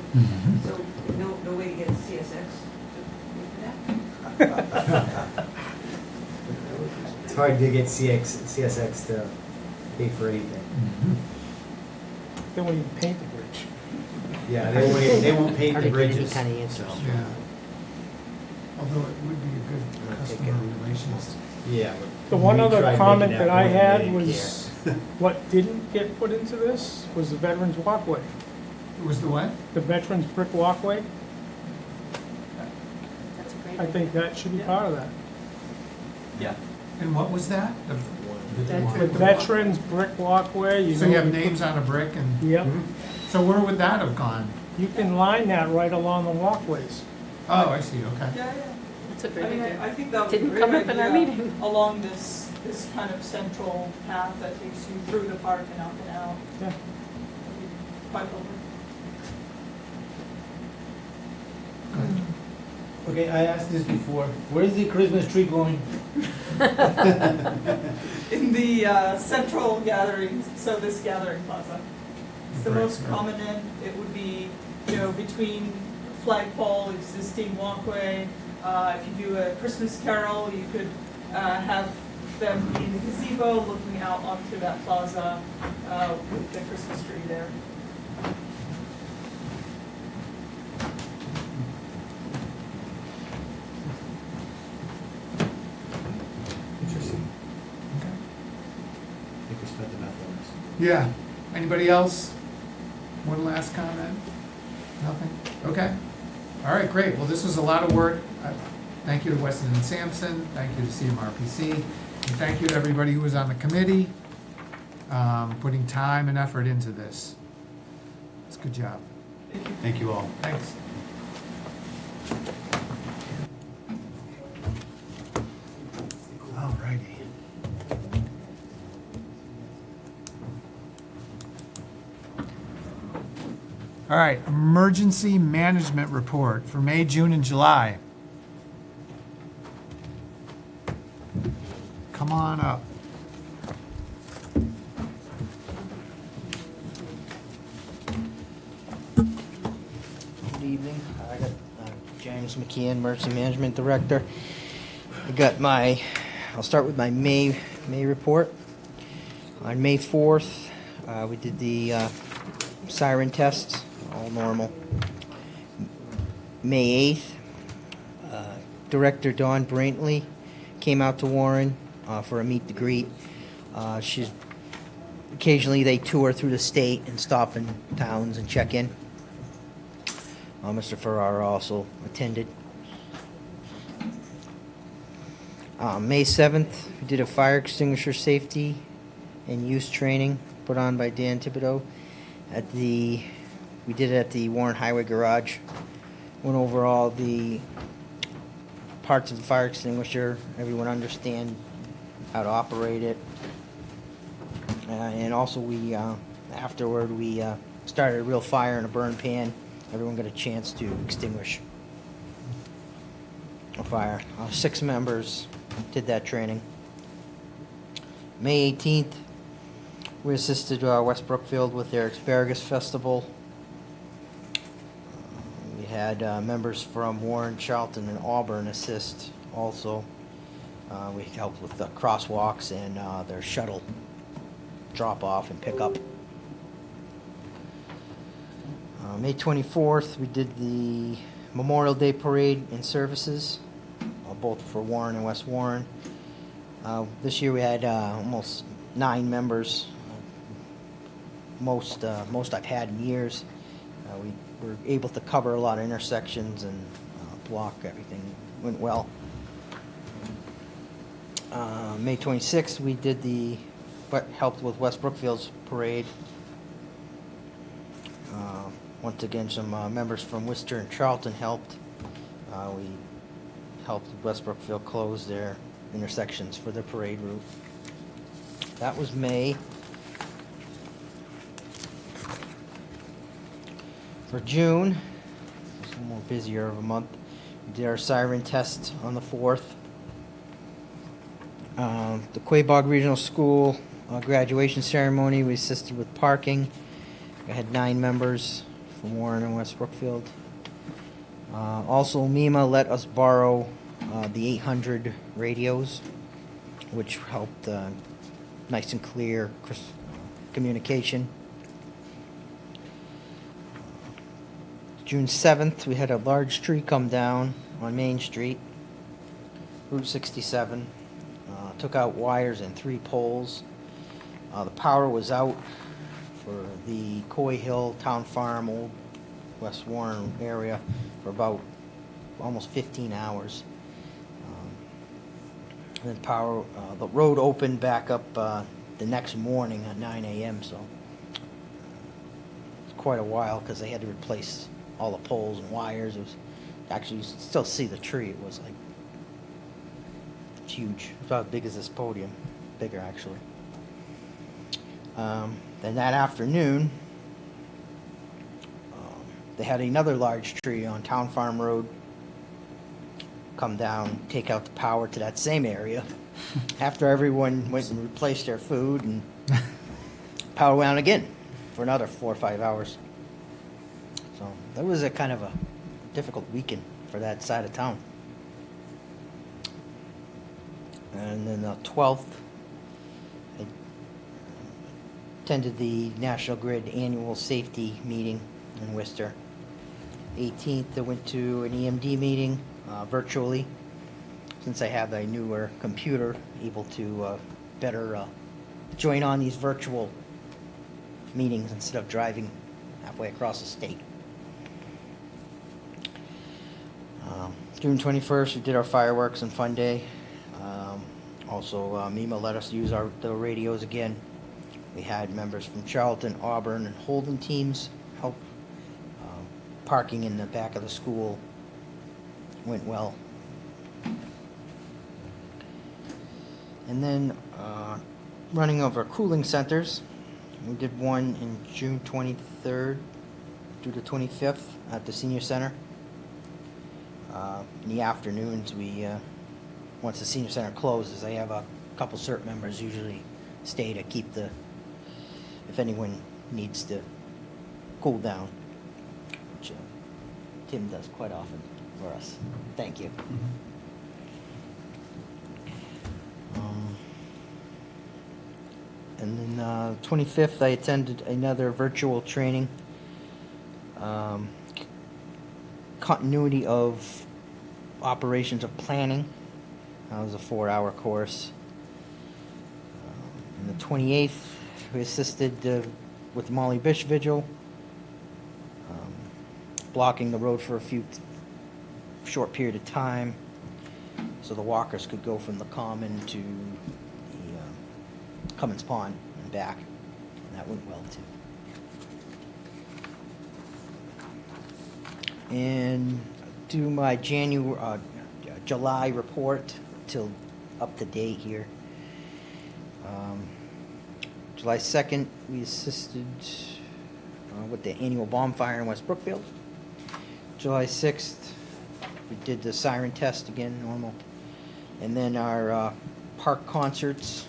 So, no way to get CSX to pay for that? It's hard to get CSX to pay for anything. Mhm. Then when you paint the bridge. Yeah, they won't paint the bridges. So. Yeah. Although it would be a good customer relations. Yeah. The one we other tried comment making that I work, and they had didn't was, what didn't get put into this was the Veterans Walkway. It was the what? The Veterans Brick Walkway, That's a great I idea. think that should be part of that. Yeah. And what was that? The Veterans Brick Walkway, you know. So you have names on a brick and, Yep, so where would that have gone? you can line that right along the walkways. Oh, I see, okay. Yeah, yeah. That's a I great mean, idea. I think that would be a Didn't great come up in our idea meeting. along this kind of central path that takes you through the park and up and out. Yeah. That'd be quite lovely. Okay, I asked this before, where is the Christmas tree going? In the central gathering, so this gathering plaza. It's the Right, most right. prominent. It would be, between flagpole, existing walkway. If you do a Christmas carol, you could have them be in the gazebo looking out onto that plaza with the Christmas tree there. Interesting. Okay. I think we spent enough on this. Yeah. Anybody else? One last comment? Nothing? Okay. All right, great. Well, this was a lot of work. Thank you to Weston and Sampson. Thank you to CMRPC. And thank you to everybody who was on the committee, putting time and effort into this. It's a good job. Thank you all. Thanks. All righty. All right, emergency management report for May, June, and July. Come on up. Good evening. I got James McKeon, Emergency Management Director. I'll start with my May report. On May 4th, we did the siren tests, all normal. May 8th, Director Dawn Brantley came out to Warren for a meet the greet. Occasionally they tour through the state and stop in towns and check in. Mr. Ferrara also attended. May 7th, we did a fire extinguisher safety and use training put on by Dan Thibodeau. We did it at the Warren Highway Garage. Went over all the parts of the fire extinguisher, everyone understand how to operate it. And also afterward we started a real fire in a burn pan. Everyone got a chance to extinguish a fire. 6 members did that training. May 18th, we assisted West Brookfield with their Asparagus Festival. We had members from Warren, Charlton, and Auburn assist also. We helped with the crosswalks and their shuttle drop-off and pick-up. May 24th, we did the Memorial Day Parade and services, both for Warren and West Warren. This year we had almost 9 members, most I've had in years. We were able to cover a lot of intersections and block everything. Went well. May 26th, we did helped with West Brookfield's parade. Once again, some members from Worcester and Charlton helped. We helped West Brookfield close their intersections for their parade route. That was May. For June, it's a more busier of a month, we did our siren test on the 4th. The Quabog Regional School graduation ceremony, we assisted with parking. We had 9 members from Warren and West Brookfield. Also, MEMA let us borrow the 800 radios, which helped nice and clear communication. June 7th, we had a large tree come down on Main Street, Route 67. Took out wires and 3 poles. The power was out for the Coy Hill, Town Farm, Old West Warren area for about almost 15 hours. And then the road opened back up the next morning at 9 a.m. So it's quite a while because they had to replace all the poles and wires. It was actually, you still see the tree. It was like huge. It's about as big as this podium, bigger actually. Then that afternoon, they had another large tree on Town Farm Road come down, take out the power to that same area. After everyone went and replaced their food, and power went out again for another 4 or 5 hours. So that was a kind of a difficult weekend for that side of town. And then the 12th, I attended the National Grid annual safety meeting in Worcester. 18th, I went to an EMD meeting virtually, since I have a newer computer, able to better join on these virtual meetings instead of driving halfway across the state. June 21st, we did our fireworks and fun day. Also, MEMA let us use the radios again. We had members from Charlton, Auburn, and Holden teams help. Parking in the back of the school went well. And then running of our cooling centers. We did one in June 23rd through the 25th at the senior center. In the afternoons, once the senior center closes, I have a couple CERT members usually stay to keep if anyone needs to cool down, which Tim does quite often for us. Thank you. And then 25th, I attended another virtual training. Continuity of operations of planning. That was a 4-hour course. On the 28th, we assisted with the Molly Bish Vigil, blocking the road for a short period of time so the walkers could go from the common to the Cummins Pond and back. And that went well too. And do my July report till up to date here. July 2nd, we assisted with the annual bonfire in West Brookfield. July 6th, we did the siren test again, normal. And then our park concerts,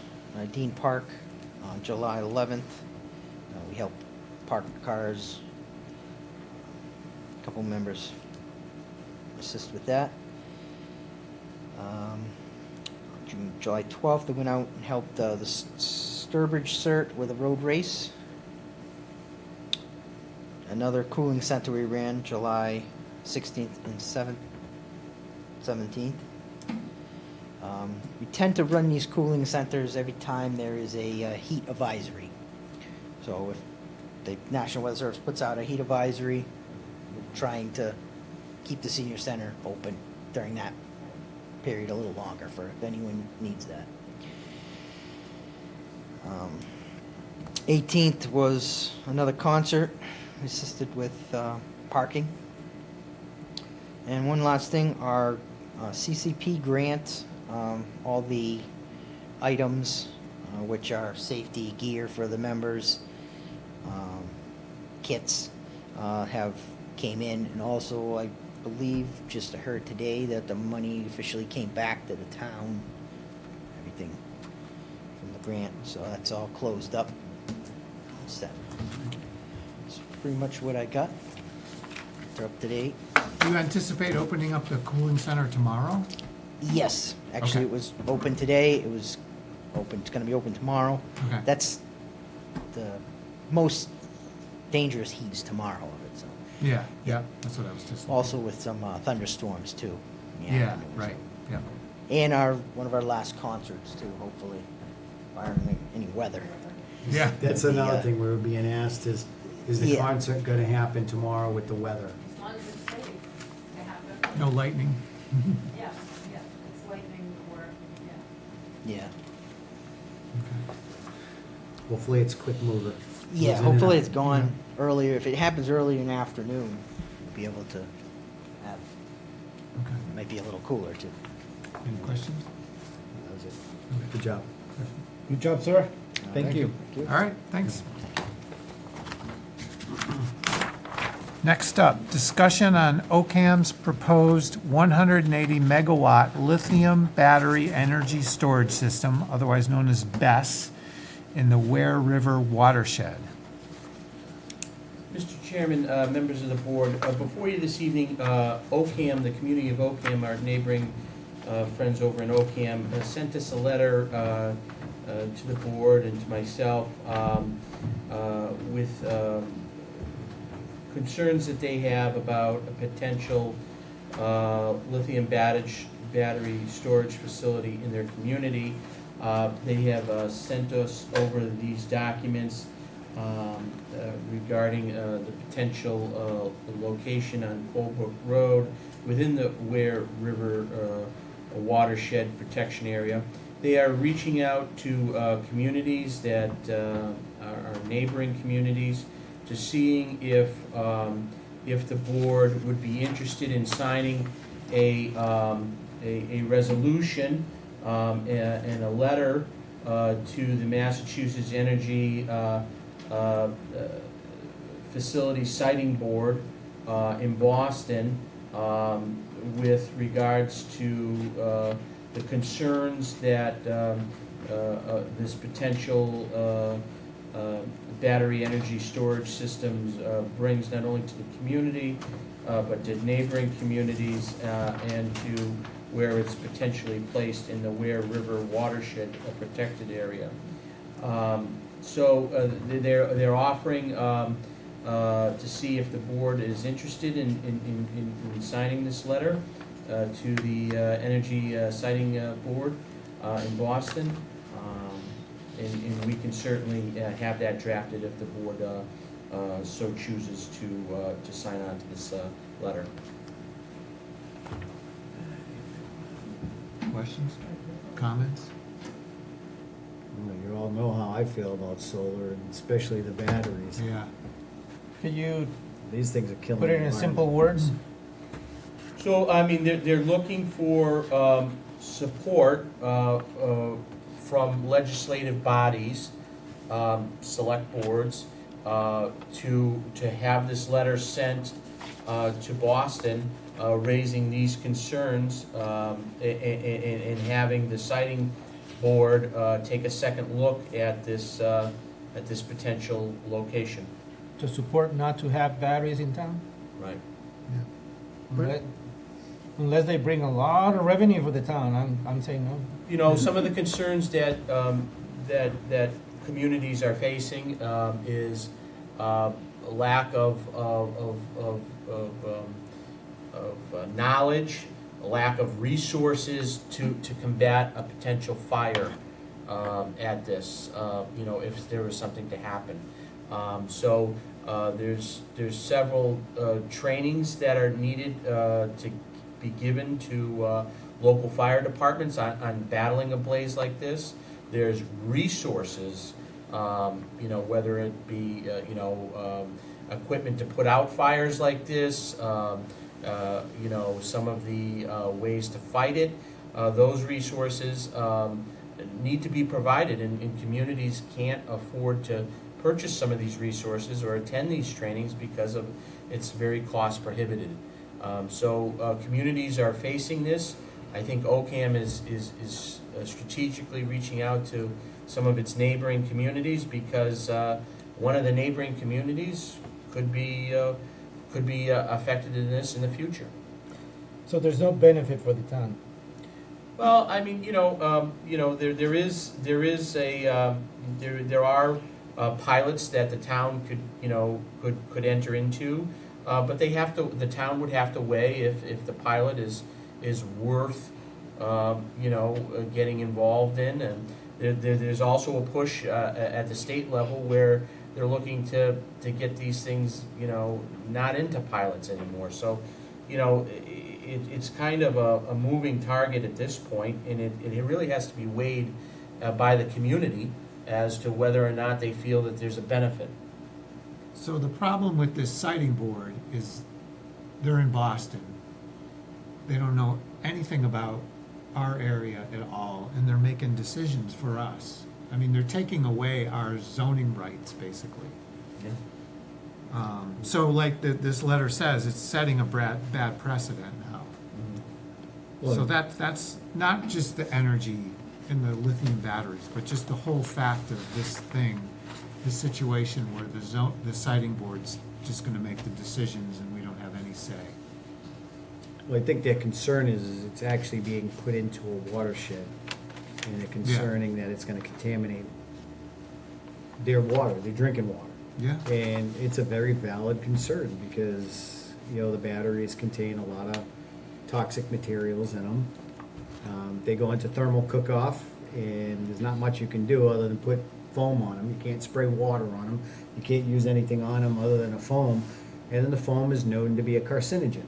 Dean Park, on July 11th. We helped park cars. A couple members assist with that. July 12th, I went out and helped the Sturbridge CERT with a road race. Another cooling center we ran July 16th and 17th. We tend to run these cooling centers every time there is a heat advisory. So if the National Weather Service puts out a heat advisory, we're trying to keep the senior center open during that period a little longer for if anyone needs that. 18th was another concert. We assisted with parking. And one last thing, our CCP grant, all the items which are safety gear for the members, kits have came in, and also I believe just heard today that the money officially came back to the town, everything from the grant, so that's all closed up. Set. That's pretty much what I got. They're up to date. Do you anticipate opening up the cooling center tomorrow? Yes, actually, Okay. It was open today. It was open. It's going to be open tomorrow. Okay. That's the most dangerous heat is tomorrow of it. So Yeah, that's what I was just. also with some thunderstorms too. Yeah, right, yeah. And one of our last concerts too. Hopefully, barring any weather. Yeah. That's another thing we were being asked is the Yeah. concert gonna happen tomorrow with the weather? As long as it's safe to happen. No lightning. Yeah, it's lightning or, yeah. Yeah. Okay. Hopefully it's a quick mover. Yeah. Goes in and Hopefully out. it's gone earlier. If it happens early in the afternoon, we'll be able to have. Okay. It might be a little cooler too. Any questions? That was it. Good job. Good job, sir. Thank you. All right, thanks. Next up, discussion on OCAM's proposed 180 megawatt lithium battery energy storage system, otherwise known as BESS, in the Ware River watershed. Mr. Chairman, members of the board, before you this evening, OCAM, the community of OCAM, our neighboring friends over in OCAM, sent us a letter to the board and to myself with concerns that they have about a potential lithium battery storage facility in their community. They have sent us over these documents. regarding the potential location on Colebrook Road within the Ware River watershed protection area. They are reaching out to communities that are neighboring communities to seeing if the board would be interested in signing a resolution and a letter to the Massachusetts Energy Facility Siting Board in Boston with regards to the concerns that this potential battery energy storage systems brings not only to the community, but to neighboring communities and to where it's potentially placed in the Ware River watershed, a protected area. So they're offering to see if the board is interested in signing this letter to the Energy Siting Board in Boston. And we can certainly have that drafted if the board so chooses to sign on to this letter. Questions, comments? Well, you all know how I feel about solar, and especially the batteries. Yeah. Could you These things are killing. put it the in environment. simple words? So, I mean, they're looking for support from legislative bodies, select boards, to have this letter sent to Boston, raising these concerns, and having the siting board take a second look at this potential location. To support not to have batteries in town? Right. Unless they bring a lot of revenue for the town, I'm saying no. You know, some of the concerns that that communities are facing is a lack of knowledge, a lack of resources to combat a potential fire at this. You know, if there was something to happen. So there's several trainings that are needed to be given to local fire departments on battling a blaze like this. There's resources, you know, whether it be equipment to put out fires like this, you know, some of the ways to fight it. Those resources need to be provided, and communities can't afford to purchase some of these resources or attend these trainings because of it's very cost prohibitive. So communities are facing this. I think OCAM is strategically reaching out to some of its neighboring communities because one of the neighboring communities could be affected in this in the future. So there's no benefit for the town? Well, I mean, there are pilots that the town could enter into, but the town would have to weigh if the pilot is worth getting involved in, and there's also a push at the state level where they're looking to get these things not into pilots anymore. So it's kind of a moving target at this point, and it really has to be weighed by the community as to whether or not they feel that there's a benefit. So the problem with this siting board is they're in Boston. They don't know anything about our area at all, and they're making decisions for us. I mean, they're taking away our zoning rights, basically. Yeah. So like this letter says, it's setting a bad precedent now. Well- So that's not just the energy in the lithium batteries, but just the whole fact of this thing, this situation where the siting board's just gonna make the decisions and we don't have any say. Well, I think their concern is it's actually being put into a watershed, and they're concerning that it's gonna contaminate their water, their drinking water. Yeah. And it's a very valid concern because, the batteries contain a lot of toxic materials in them. They go into thermal cook-off, and there's not much you can do other than put foam on them. You can't spray water on them. You can't use anything on them other than a foam. And then the foam is known to be a carcinogen.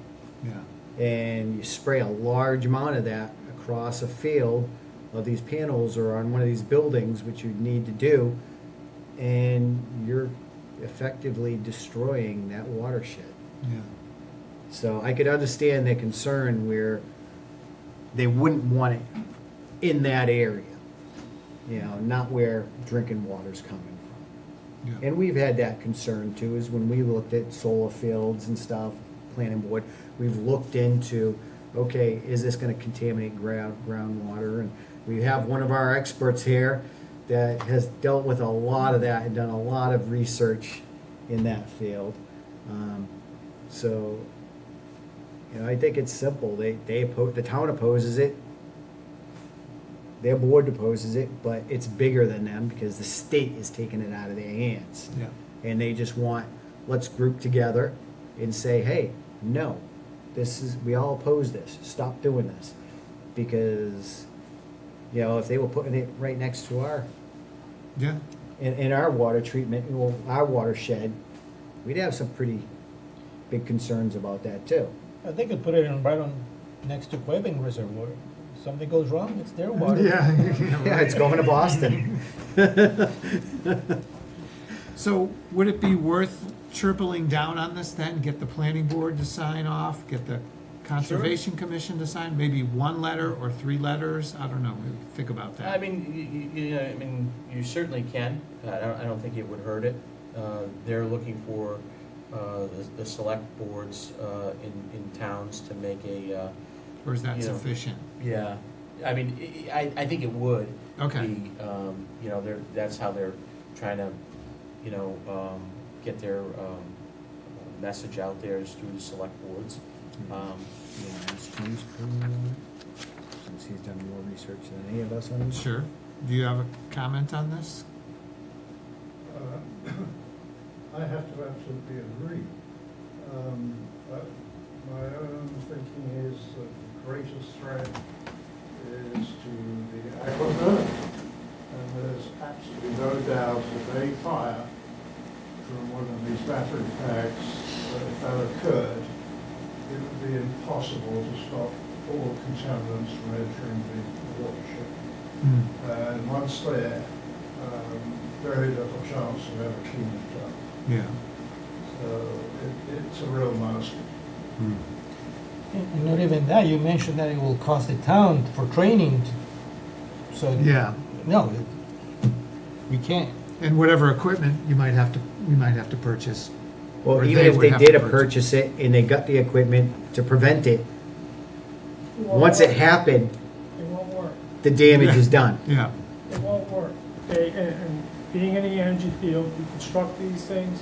Yeah. And you spray a large amount of that across a field of these panels or on one of these buildings, which you need to do, and you're effectively destroying that watershed. Yeah. So I could understand their concern where they wouldn't want it in that area, not where drinking water's coming from. Yeah. And we've had that concern too, is when we looked at solar fields and stuff, planning board, we've looked into, okay, is this gonna contaminate groundwater? And we have one of our experts here that has dealt with a lot of that and done a lot of research in that field. So, I think it's simple. The town opposes it. Their board opposes it, but it's bigger than them because the state is taking it out of their hands. Yeah. And they just want, let's group together and say, hey, no, we all oppose this. Stop doing this. Because, if they were putting it right next to our, Yeah. in our water treatment, our watershed, we'd have some pretty big concerns about that too. They could put it right on, next to Quabbing Reservoir. If something goes wrong, it's their water. Yeah. Yeah, it's going to Boston. So would it be worth tripling down on this then? Get the planning board to sign off, get the conservation commission to sign, maybe one letter or 3 letters? I don't know, think about that. I mean, you certainly can. I don't think it would hurt it. They're looking for the select boards in towns to make a. Or is that you know, sufficient? Yeah, I mean, I think it would. Okay. Be, that's how they're trying to, get their message out there is through the select boards. Since he's done more research than any of us on this. Sure. Do you have a comment on this? I have to absolutely agree. But my own thinking is that the greatest threat is to the aquifer, and there's absolutely no doubt that a fire from one of these battery packs, if that occurred, it would be impossible to stop all contaminants from entering the watershed. And once there, very little chance of ever cleaning it up. Yeah. So it's a real must. And not even that, you mentioned that it will cost the town for training, so. Yeah. No, we can't. And whatever equipment we might have to purchase. Well, or even if would they have did to purchase it and they got the equipment to prevent it, once it happened, It won't work. the damage is done. Yeah. It won't work. Okay, and being in the energy field, we construct these things,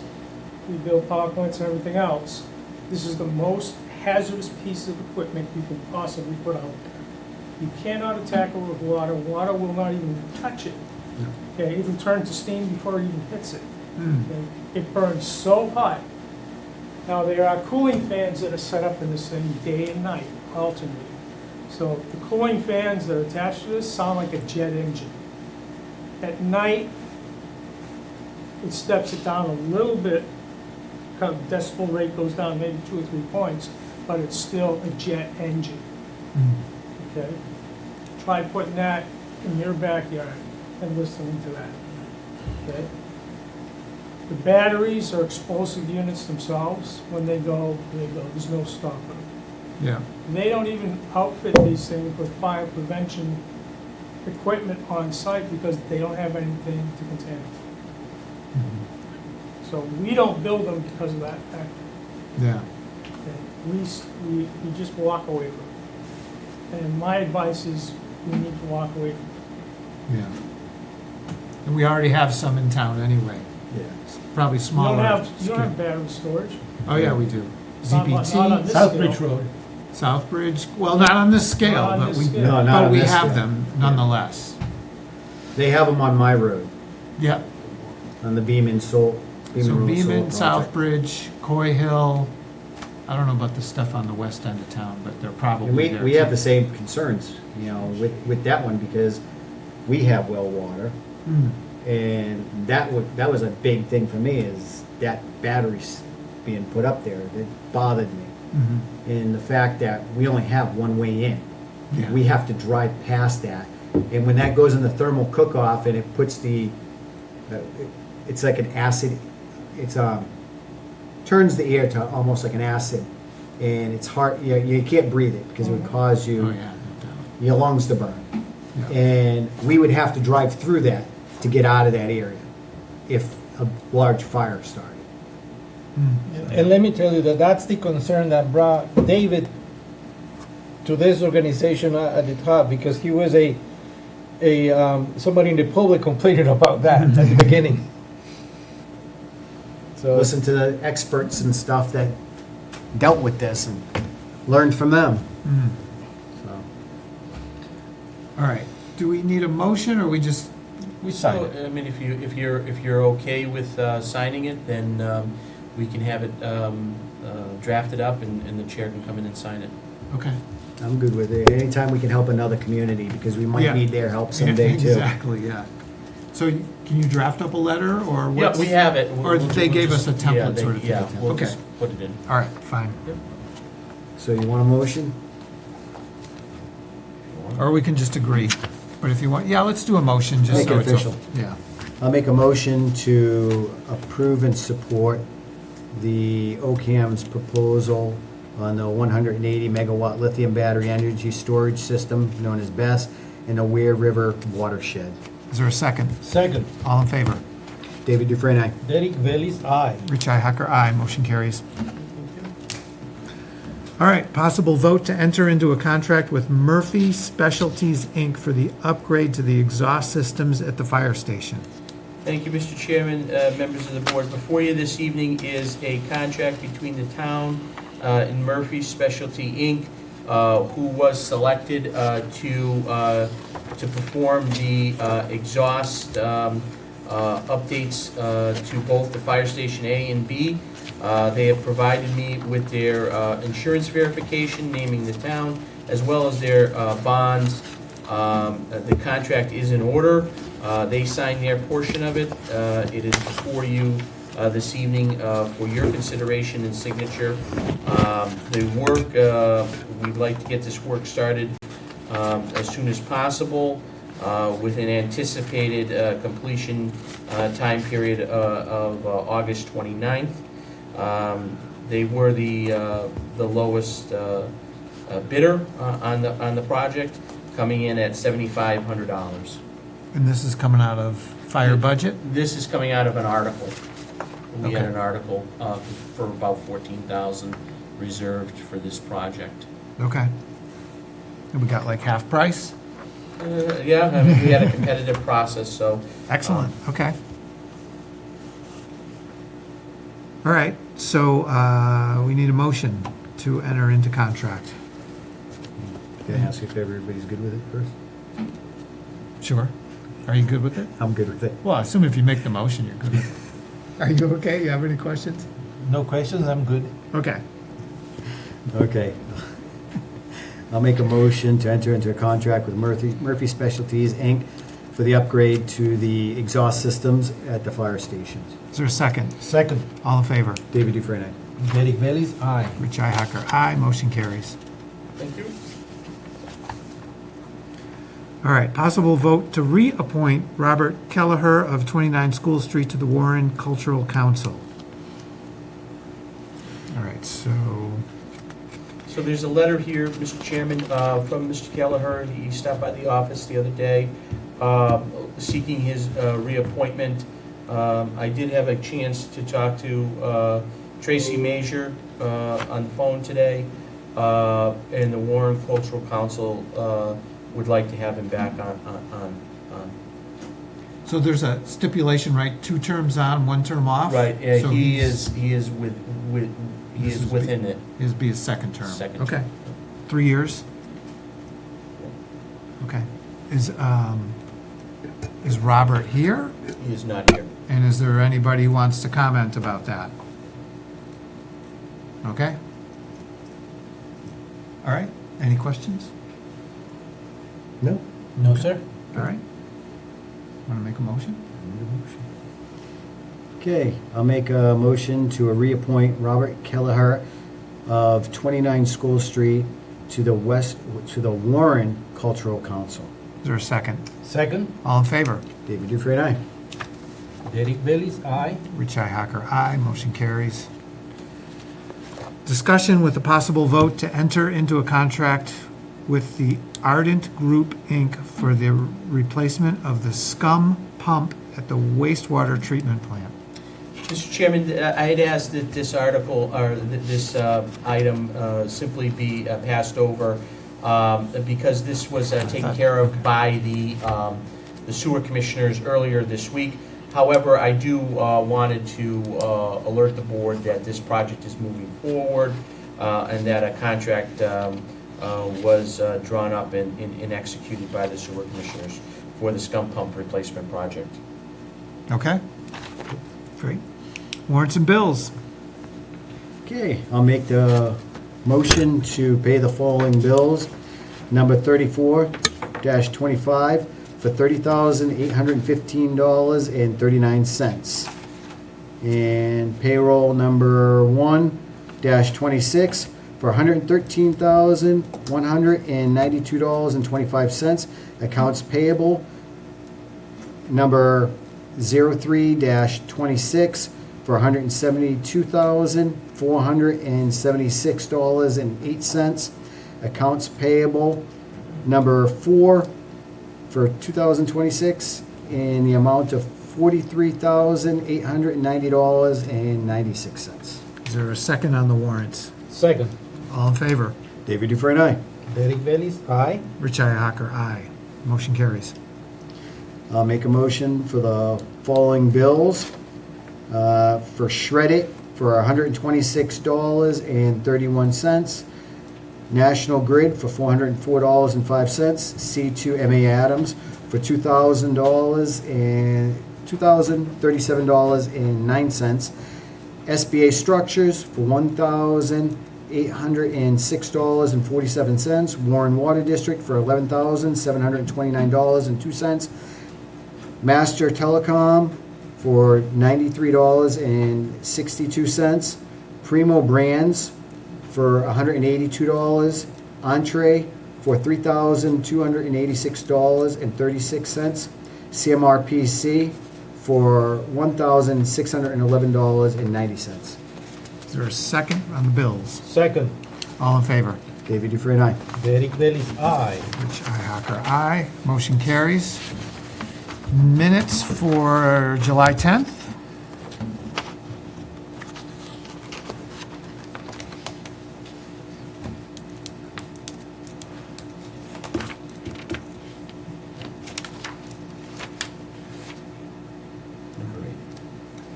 we build power plants and everything else. This is the most hazardous piece of equipment you can possibly put out there. You cannot attack it with water. Water will not even touch it. Okay, it'll turn to steam before it even hits it. Okay? It burns so hot. Now, there are cooling fans that are set up in this thing day and night, alternating. So the cooling fans that are attached to this sound like a jet engine. At night, it steps it down a little bit, kind of decibel rate goes down maybe 2 or 3 points, but it's still a jet engine, okay? Try putting that in your backyard and listening to that, okay? The batteries are explosive units themselves. When they go, they go. There's no stopping them. Yeah. They don't even outfit these things with fire prevention equipment on site because they don't have anything to contain it. So we don't build them because of that factor. Yeah. Okay? We just walk away from it. And my advice is we need to walk away from it. Yeah. And we already have some in town anyway. Yeah. It's probably You smaller. don't have battery storage. Oh, yeah, we do. Not on ZBT, this Southbridge scale. Road. Southbridge, well, not on this scale, Not on but this we, scale. No, not but on we this have scale. them nonetheless. They have them on my road, Yeah. on the Beaman So Road solar Beaman, project. Southbridge, Coy Hill, I don't know about the stuff on the west end of town, but they're And probably there. we have too. the same concerns, with that one, because we have well water. And that was a big thing for me, is that batteries being put up there, that bothered me. And the fact that we only have one way in. Yeah. We have to drive past that. And when that goes in the thermal cook-off and it puts it's like an acid, turns the air to almost like an acid. And it's hard, you can't breathe it because it would cause Oh, you, yeah. your lungs to burn. Yeah. And we would have to drive through that to get out of that area if a large fire started. And let me tell you that that's the concern that brought David to this organization at the top, because he was somebody in the public complaining about that at the beginning. So Listen to the experts and stuff that dealt with this and learned from them. So, All right, do we need a motion, or we just, we sign So, it? I mean, if you're okay with signing it, then we can have it drafted up and the chair can come in and sign it. Okay. I'm good with it. Anytime we can help another community, because we might Yeah. need their help someday too. Exactly, yeah. So can you draft up a letter, or Yeah, what's? we have it. Or they gave us a template yeah, sort of thing? Yeah, we'll Okay. just put it in. All right, fine. So you want a motion? Or we can just agree. But if you want, yeah, let's do a motion, just Make so it it's. official. Yeah. I'll make a motion to approve and support the OCAM's proposal on the 180 megawatt lithium battery energy storage system known as BESS in the Ware River watershed. Is there a second? second, All in favor? David Dufresne, aye. Derek Bailey's aye. Rich Hacker, aye. Motion carries. All right, possible vote to enter into a contract with Murphy Specialties, Inc. for the upgrade to the exhaust systems at the fire station. Thank you, Mr. Chairman, members of the board. Before you this evening is a contract between the town and Murphy Specialty, Inc., who was selected to perform the exhaust updates to both the fire station A and B. They have provided me with their insurance verification, naming the town, as well as their bonds. The contract is in order. They signed their portion of it. It is before you this evening for your consideration and signature. The work, we'd like to get this work started as soon as possible with an anticipated completion time period of August 29th. They were the lowest bidder on the project, coming in at $7,500. And this is coming out of fire budget? This is coming out of an article. We had Okay. an article for about $14,000 reserved for this project. Okay. And we got like half price? Yeah, I mean, we had a competitive process, so. Excellent, okay. All right, so we need a motion to enter into contract. Can I ask if everybody's good with it first? Sure. Are you good with it? I'm good with it. Well, I assume if you make the motion, you're good with it. Are you okay? You have any questions? No questions, I'm good. Okay. Okay. I'll make a motion to enter into a contract with Murphy Specialties, Inc. for the upgrade to the exhaust systems at the fire stations. Is there a second? Second, All in favor? David Dufresne, aye. Derek Bailey's aye. Rich Hacker, aye. Motion carries. Thank you. All right, possible vote to reappoint Robert Kelleher of 29 School Street to the Warren Cultural Council. All right, so, So there's a letter here, Mr. Chairman, from Mr. Kelleher. He stopped by the office the other day, seeking his reappointment. I did have a chance to talk to Tracy Major on the phone today, and the Warren Cultural Council would like to have him back on. so there's a stipulation, right? 2 terms on, 1 term off? Right, yeah, So he he's- is within it. His be his second term? Second Okay. term. 3 years? Okay. Is Robert here? He is not here. And is there anybody who wants to comment about that? Okay. All right, any questions? No? No, sir. All right. Want to make a motion? Okay, I'll make a motion to reappoint Robert Kelleher of 29 School Street to the Warren Cultural Council. Is there a second? Second, All in favor? David Dufresne, aye. Derek Bailey's aye. Richi Hacker, aye. Motion carries. Discussion with a possible vote to enter into a contract with the Ardent Group, Inc. for the replacement of the scum pump at the wastewater treatment plant. Mr. Chairman, I had asked that this article, or this item simply be passed over because this was taken care of by the sewer commissioners earlier this week. However, I do wanted to alert the board that this project is moving forward and that a contract was drawn up and executed by the sewer commissioners for the scum pump replacement project. Okay? Great. Warrants and bills. Okay, I'll make the motion to pay the following bills. Number 34-25 for $30,815.39. And payroll number 1-26 for $113,192.25. Accounts payable number 03-26 for $172,476.08. Accounts payable number 4 for 2026 in the amount of $43,890.96. Is there a second on the warrants? Second, All in favor? David Dufresne, aye. Derek Bailey's aye. Richi Hacker, aye. Motion carries. I'll make a motion for the following bills. For Shred It for $126.31. National Grid for $404.05. C2 MA Adams for $2,037.09. SBA Structures for $1,806.47. Warren Water District for $11,729.02. Master Telecom for $93.62. Primo Brands for $182. Entree for $3,286.36. CMRPC for $1,611.90. Is there a second on the bills? Second, All in favor? David Dufresne, aye. Derek Bailey's aye. Richi Hacker, aye. Motion carries. Minutes for July 10th.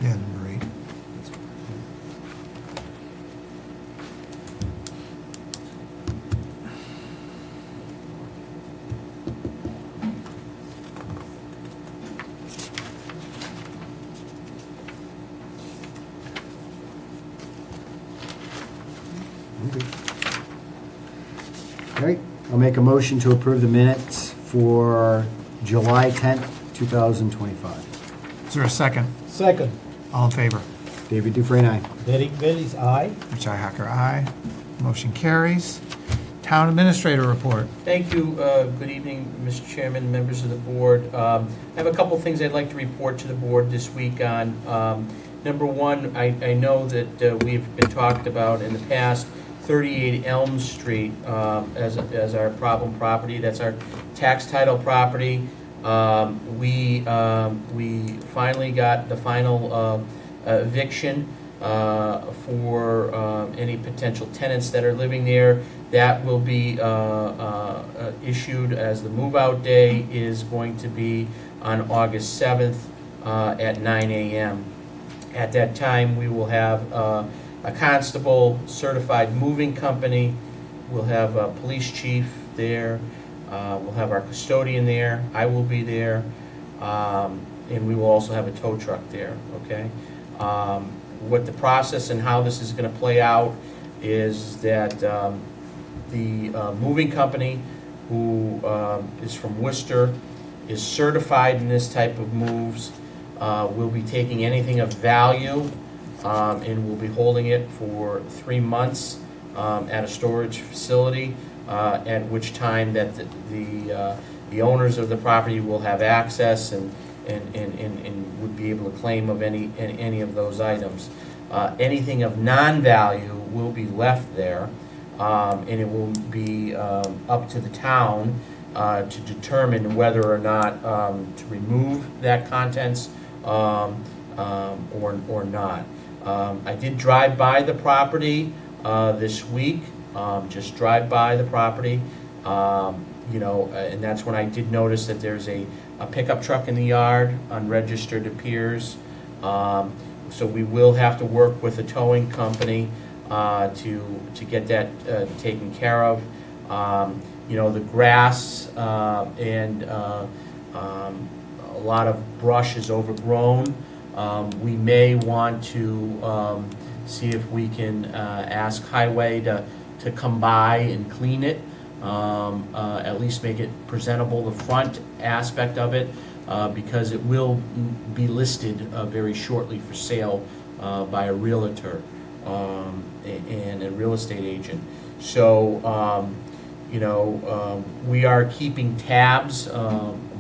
Yeah, number 8. All right, I'll make a motion to approve the minutes for July 10th, 2025. Is there a second? Second, All in favor? David Dufresne, aye. Derek Bailey's aye. Richi Hacker, aye. Motion carries. Town Administrator report. Thank you. Good evening, Mr. Chairman, members of the board. I have a couple things I'd like to report to the board this week on. Number one, I know that we've been talked about in the past 38 Elm Street as our problem property. That's our tax title property. We finally got the final eviction for any potential tenants that are living there. That will be issued as the move-out day is going to be on August 7th at 9 a.m. At that time, we will have a constable, certified moving company, we'll have a police chief there, we'll have our custodian there, I will be there, and we will also have a tow truck there, okay? What the process and how this is gonna play out is that the moving company, who is from Worcester, is certified in this type of moves. We'll be taking anything of value, and we'll be holding it for 3 months at a storage facility, at which time that the owners of the property will have access and would be able to claim of any of those items. Anything of non-value will be left there, and it will be up to the town to determine whether or not to remove that contents or not. I did drive by the property this week, just drive by the property, and that's when I did notice that there's a pickup truck in the yard, unregistered appears. So we will have to work with a towing company to get that taken care of. The grass and a lot of brush is overgrown. We may want to see if we can ask Highway to come by and clean it, at least make it presentable, the front aspect of it, because it will be listed very shortly for sale by a realtor and a real estate agent. So, we are keeping tabs,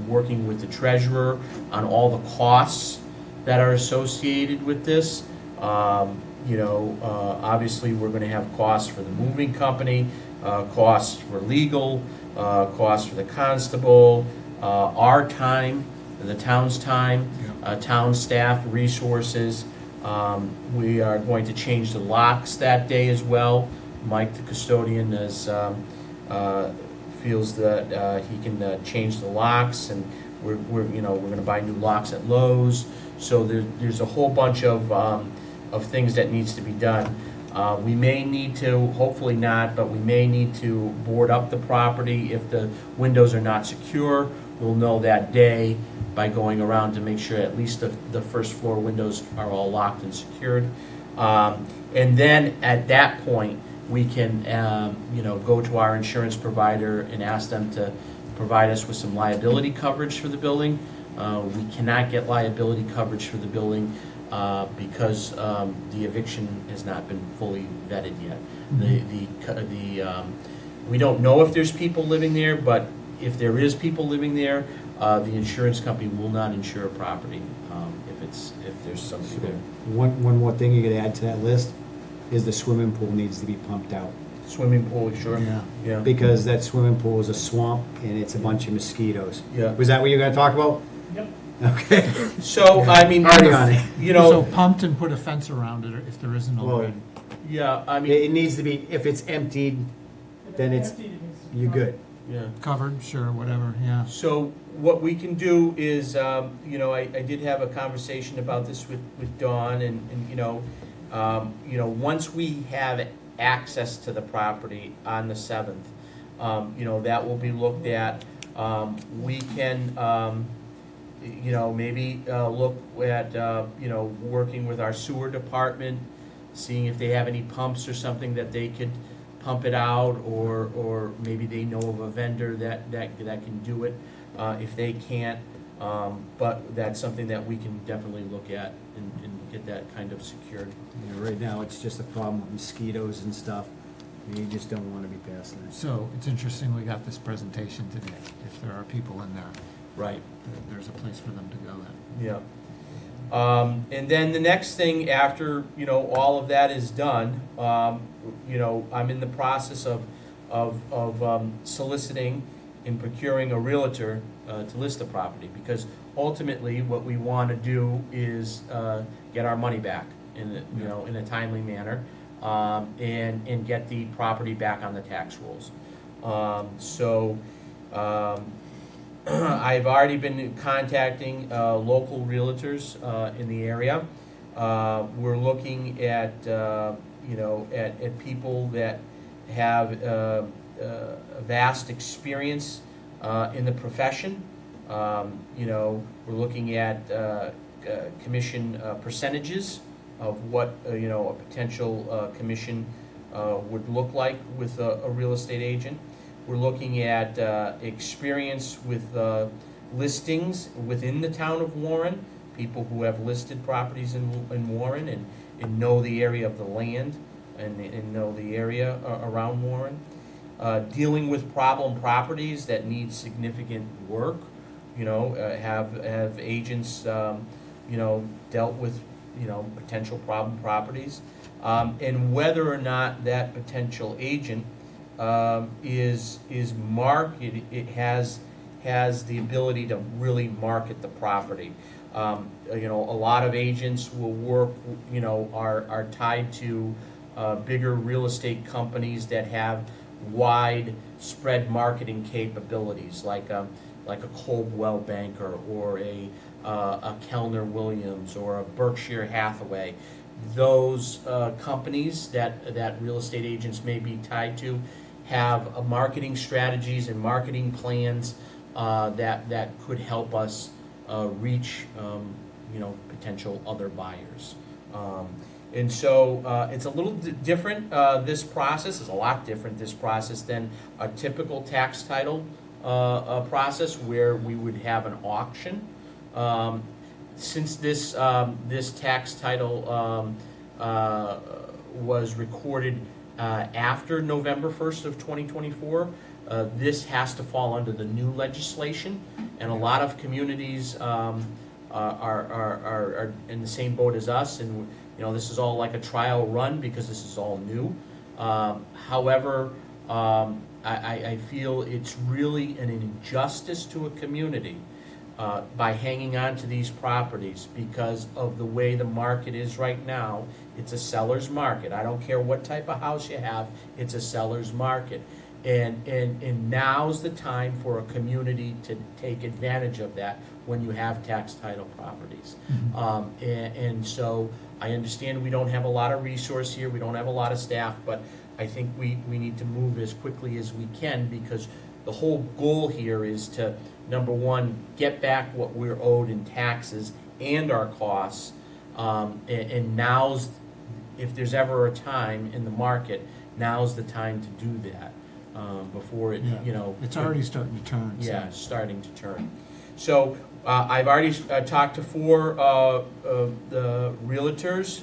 working with the treasurer on all the costs that are associated with this. Obviously, we're going to have costs for the moving company, costs for legal, costs for the constable, our time, the town's time, town staff resources. We are going to change the locks that day as well. Mike, the custodian, feels that he can change the locks, and we're going to buy new locks at Lowe's. So there's a whole bunch of things that needs to be done. We may need to, hopefully not, but we may need to board up the property if the windows are not secure. We'll know that day by going around to make sure at least the first floor windows are all locked and secured. And then at that point, we can go to our insurance provider and ask them to provide us with some liability coverage for the building. We cannot get liability coverage for the building because the eviction has not been fully vetted yet. We don't know if there's people living there, but if there is people living there, the insurance company will not insure a property if there's somebody there. One more thing you could add to that list is the swimming pool needs to be pumped out. Swimming pool, sure. Yeah. Because that swimming pool is a swamp and it's a bunch of mosquitoes. Yeah. Was that what you were gonna talk about? Yep. Okay. So, I mean, Already on it. So pumped and put a fence around it if there isn't already. yeah, I mean, It needs to be, if it's emptied, then it's, you're good. yeah. Covered, sure, whatever, yeah. So what we can do is, I did have a conversation about this with Dawn, and once we have access to the property on the 7th, that will be looked at. We can, maybe look at, working with our sewer department, seeing if they have any pumps or something that they could pump it out, or maybe they know of a vendor that can do it if they can't. But that's something that we can definitely look at and get that kind of secured. Yeah, right now, it's just a problem with mosquitoes and stuff. You just don't wanna be passing it. So it's interesting we got this presentation today. If there are people in there, Right. there's a place for them to go then. Yeah. And then the next thing after, all of that is done, I'm in the process of soliciting and procuring a realtor to list the property, because ultimately what we want to do is get our money back in a timely manner, and get the property back on the tax rolls. I've already been contacting local realtors in the area. We're looking at people that have vast experience in the profession. We're looking at commission percentages of what a potential commission would look like with a real estate agent. We're looking at experience with listings within the town of Warren, people who have listed properties in Warren and know the area of the land and know the area around Warren. Dealing with problem properties that need significant work, have agents, dealt with, potential problem properties. And whether or not that potential agent is market, it has the ability to really market the property. A lot of agents will work, are tied to bigger real estate companies that have wide spread marketing capabilities, like a Coldwell Banker or a Kellner Williams or a Berkshire Hathaway. Those companies that real estate agents may be tied to have marketing strategies and marketing plans that could help us reach potential other buyers. And so it's a little different. This process is a lot different. This process than a typical tax title process where we would have an auction. Since this tax title was recorded after November 1st of 2024, this has to fall under the new legislation, and a lot of communities are in the same boat as us, and this is all like a trial run because this is all new. However, I feel it's really an injustice to a community by hanging on to these properties because of the way the market is right now. It's a seller's market. I don't care what type of house you have, it's a seller's market. And now's the time for a community to take advantage of that when you have tax title properties. And so I understand we don't have a lot of resource here, we don't have a lot of staff, but I think we need to move as quickly as we can because the whole goal here is to, number one, get back what we're owed in taxes and our costs. And now's, if there's ever a time in the market, now's the time to do that. Before it, It's already starting to turn. Yeah, starting to turn. So I've already talked to 4 the realtors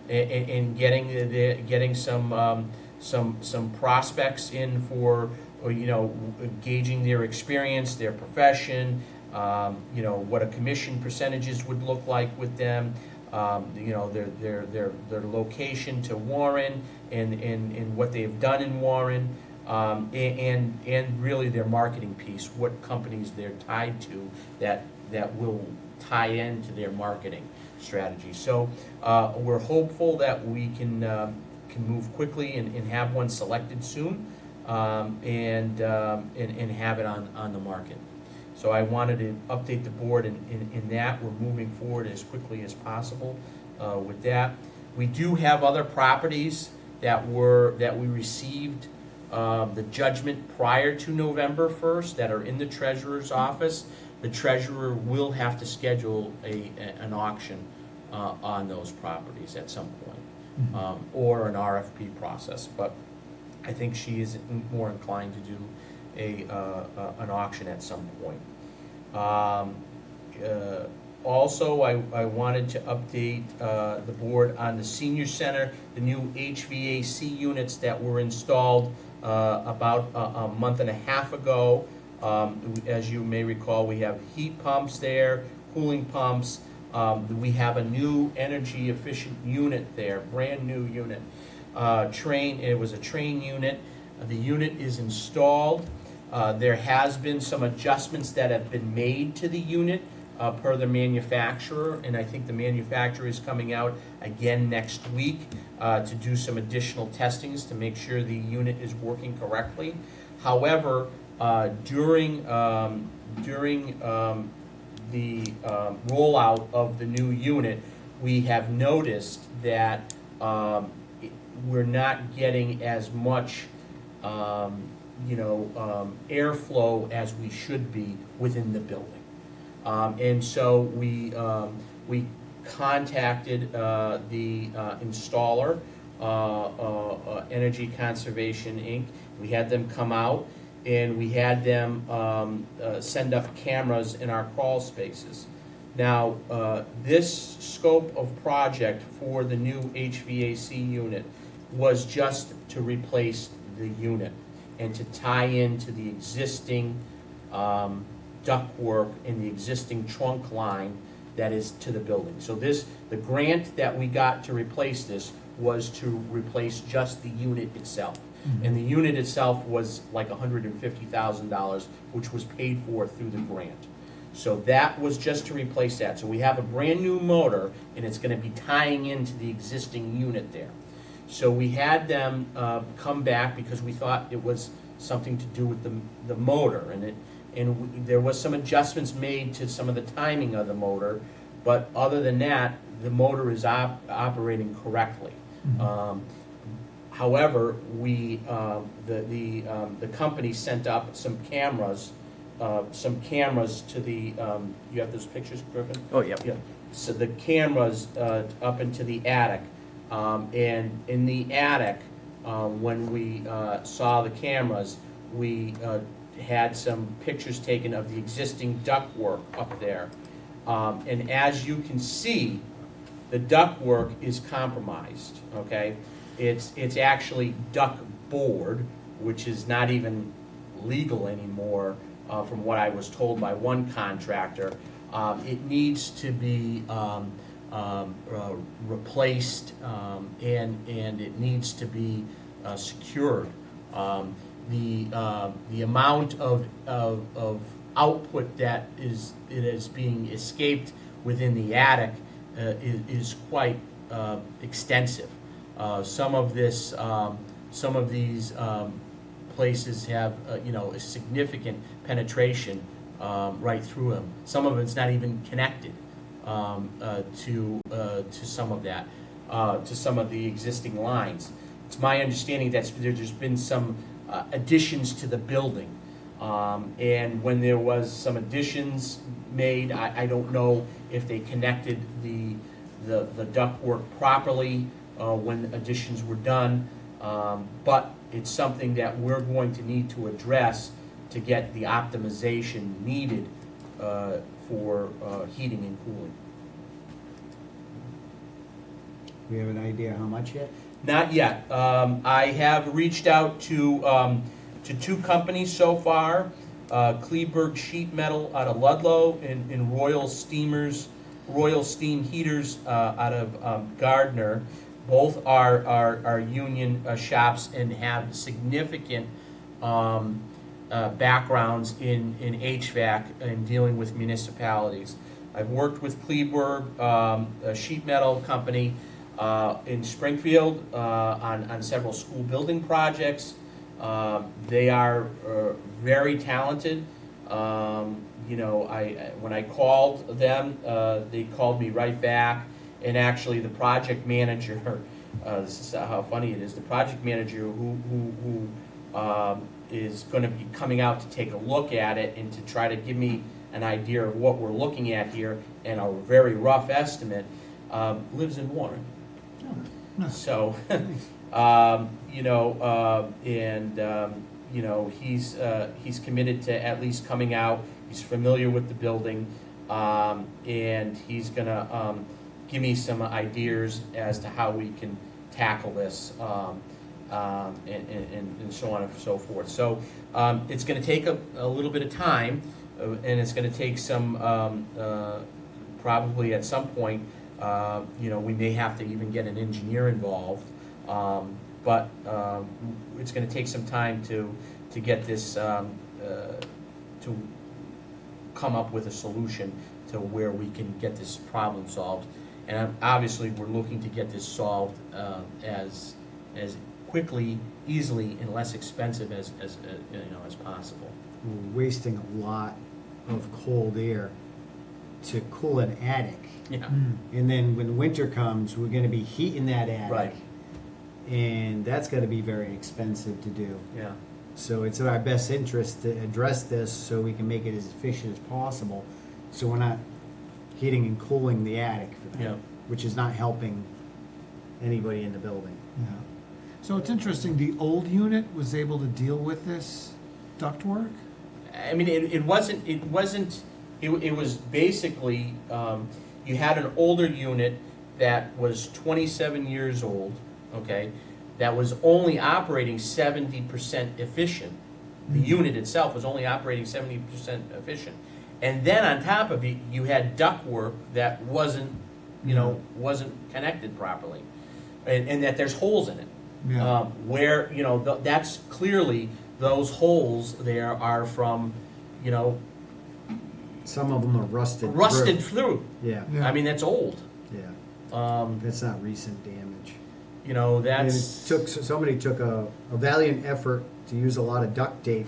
and getting some prospects in for gauging their experience, their profession, what a commission percentages would look like with them, their location to Warren and what they've done in Warren, and really their marketing piece, what companies they're tied to that will tie into their marketing strategy. So we're hopeful that we can move quickly and have one selected soon, and have it on the market. So I wanted to update the board in that. We're moving forward as quickly as possible with that. We do have other properties that we received the judgment prior to November 1st that are in the treasurer's office. The treasurer will have to schedule an auction on those properties at some point, or an RFP process. But I think she is more inclined to do an auction at some point. Also, I wanted to update the board on the senior center, the new HVAC units that were installed about a month and a half ago. As you may recall, we have heat pumps there, cooling pumps. We have a new energy efficient unit there, brand new unit. It was a train unit. The unit is installed. There has been some adjustments that have been made to the unit per the manufacturer, and I think the manufacturer is coming out again next week to do some additional testings to make sure the unit is working correctly. However, during the rollout of the new unit, we have noticed that we're not getting as much airflow as we should be within the building. And so we contacted the installer, Energy Conservation Inc. We had them come out and we had them send up cameras in our crawl spaces. Now, this scope of project for the new HVAC unit was just to replace the unit and to tie into the existing ductwork in the existing trunk line that is to the building. So the grant that we got to replace this was to replace just the unit itself. And the unit itself was like $150,000, which was paid for through the grant. So that was just to replace that. So we have a brand new motor, and it's gonna be tying into the existing unit there. So we had them come back because we thought it was something to do with the motor, and there was some adjustments made to some of the timing of the motor, but other than that, the motor is operating correctly. However, the company sent up some cameras to the, you have those pictures, Griffin? Oh, yeah. Yeah. So the cameras up into the attic, and in the attic, when we saw the cameras, we had some pictures taken of the existing ductwork up there. And as you can see, the ductwork is compromised, okay? It's actually duct board, which is not even legal anymore, from what I was told by one contractor. It needs to be replaced, and it needs to be secured. The amount of output that is being escaped within the attic is quite extensive. Some of these places have a significant penetration right through them. Some of it's not even connected to some of that, to some of the existing lines. It's my understanding that there's been some additions to the building, and when there was some additions made, I don't know if they connected the ductwork properly when additions were done, but it's something that we're going to need to address to get the optimization needed for heating and cooling. We have an idea how much yet? Not yet. I have reached out to two companies so far, Kleberg Sheet Metal out of Ludlow and Royal Steam Heaters out of Gardner. Both are union shops and have significant backgrounds in HVAC and dealing with municipalities. I've worked with Kleberg, a sheet metal company, in Springfield on several school building projects. They are very talented. When I called them, they called me right back. And actually, the project manager, this is how funny it is, the project manager who is going to be coming out to take a look at it and to try to give me an idea of what we're looking at here and a very rough estimate, lives in Warren. So, he's committed to at least coming out. He's familiar with the building, and he's gonna give me some ideas as to how we can tackle this, and so on and so forth. So it's gonna take a little bit of time, and it's gonna take some probably at some point. We may have to even get an engineer involved, but it's going to take some time to get this, to come up with a solution to where we can get this problem solved. And obviously, we're looking to get this solved as quickly, easily, and less expensive as possible. We're wasting a lot of cold air to cool an attic. Yeah. And then when winter comes, we're gonna be heating that attic. Right. And that's gonna be very expensive to do. Yeah. So it's in our best interest to address this so we can make it as efficient as possible. So we're not heating and cooling the attic for that, Yeah. which is not helping anybody in the building. Yeah. So it's interesting, the old unit was able to deal with this ductwork? I mean, it wasn't It was basically, you had an older unit that was 27 years old, okay, that was only operating 70% efficient. The unit itself was only operating 70% efficient. And then on top of it, you had ductwork that wasn't, wasn't connected properly. And that there's holes in it. Yeah. Where, that's clearly, those holes there are from, Some of them are rusted. rusted through. Yeah, Yeah. I mean, that's old. yeah. That's not recent damage. And That's. somebody took a valiant effort to use a lot of duct tape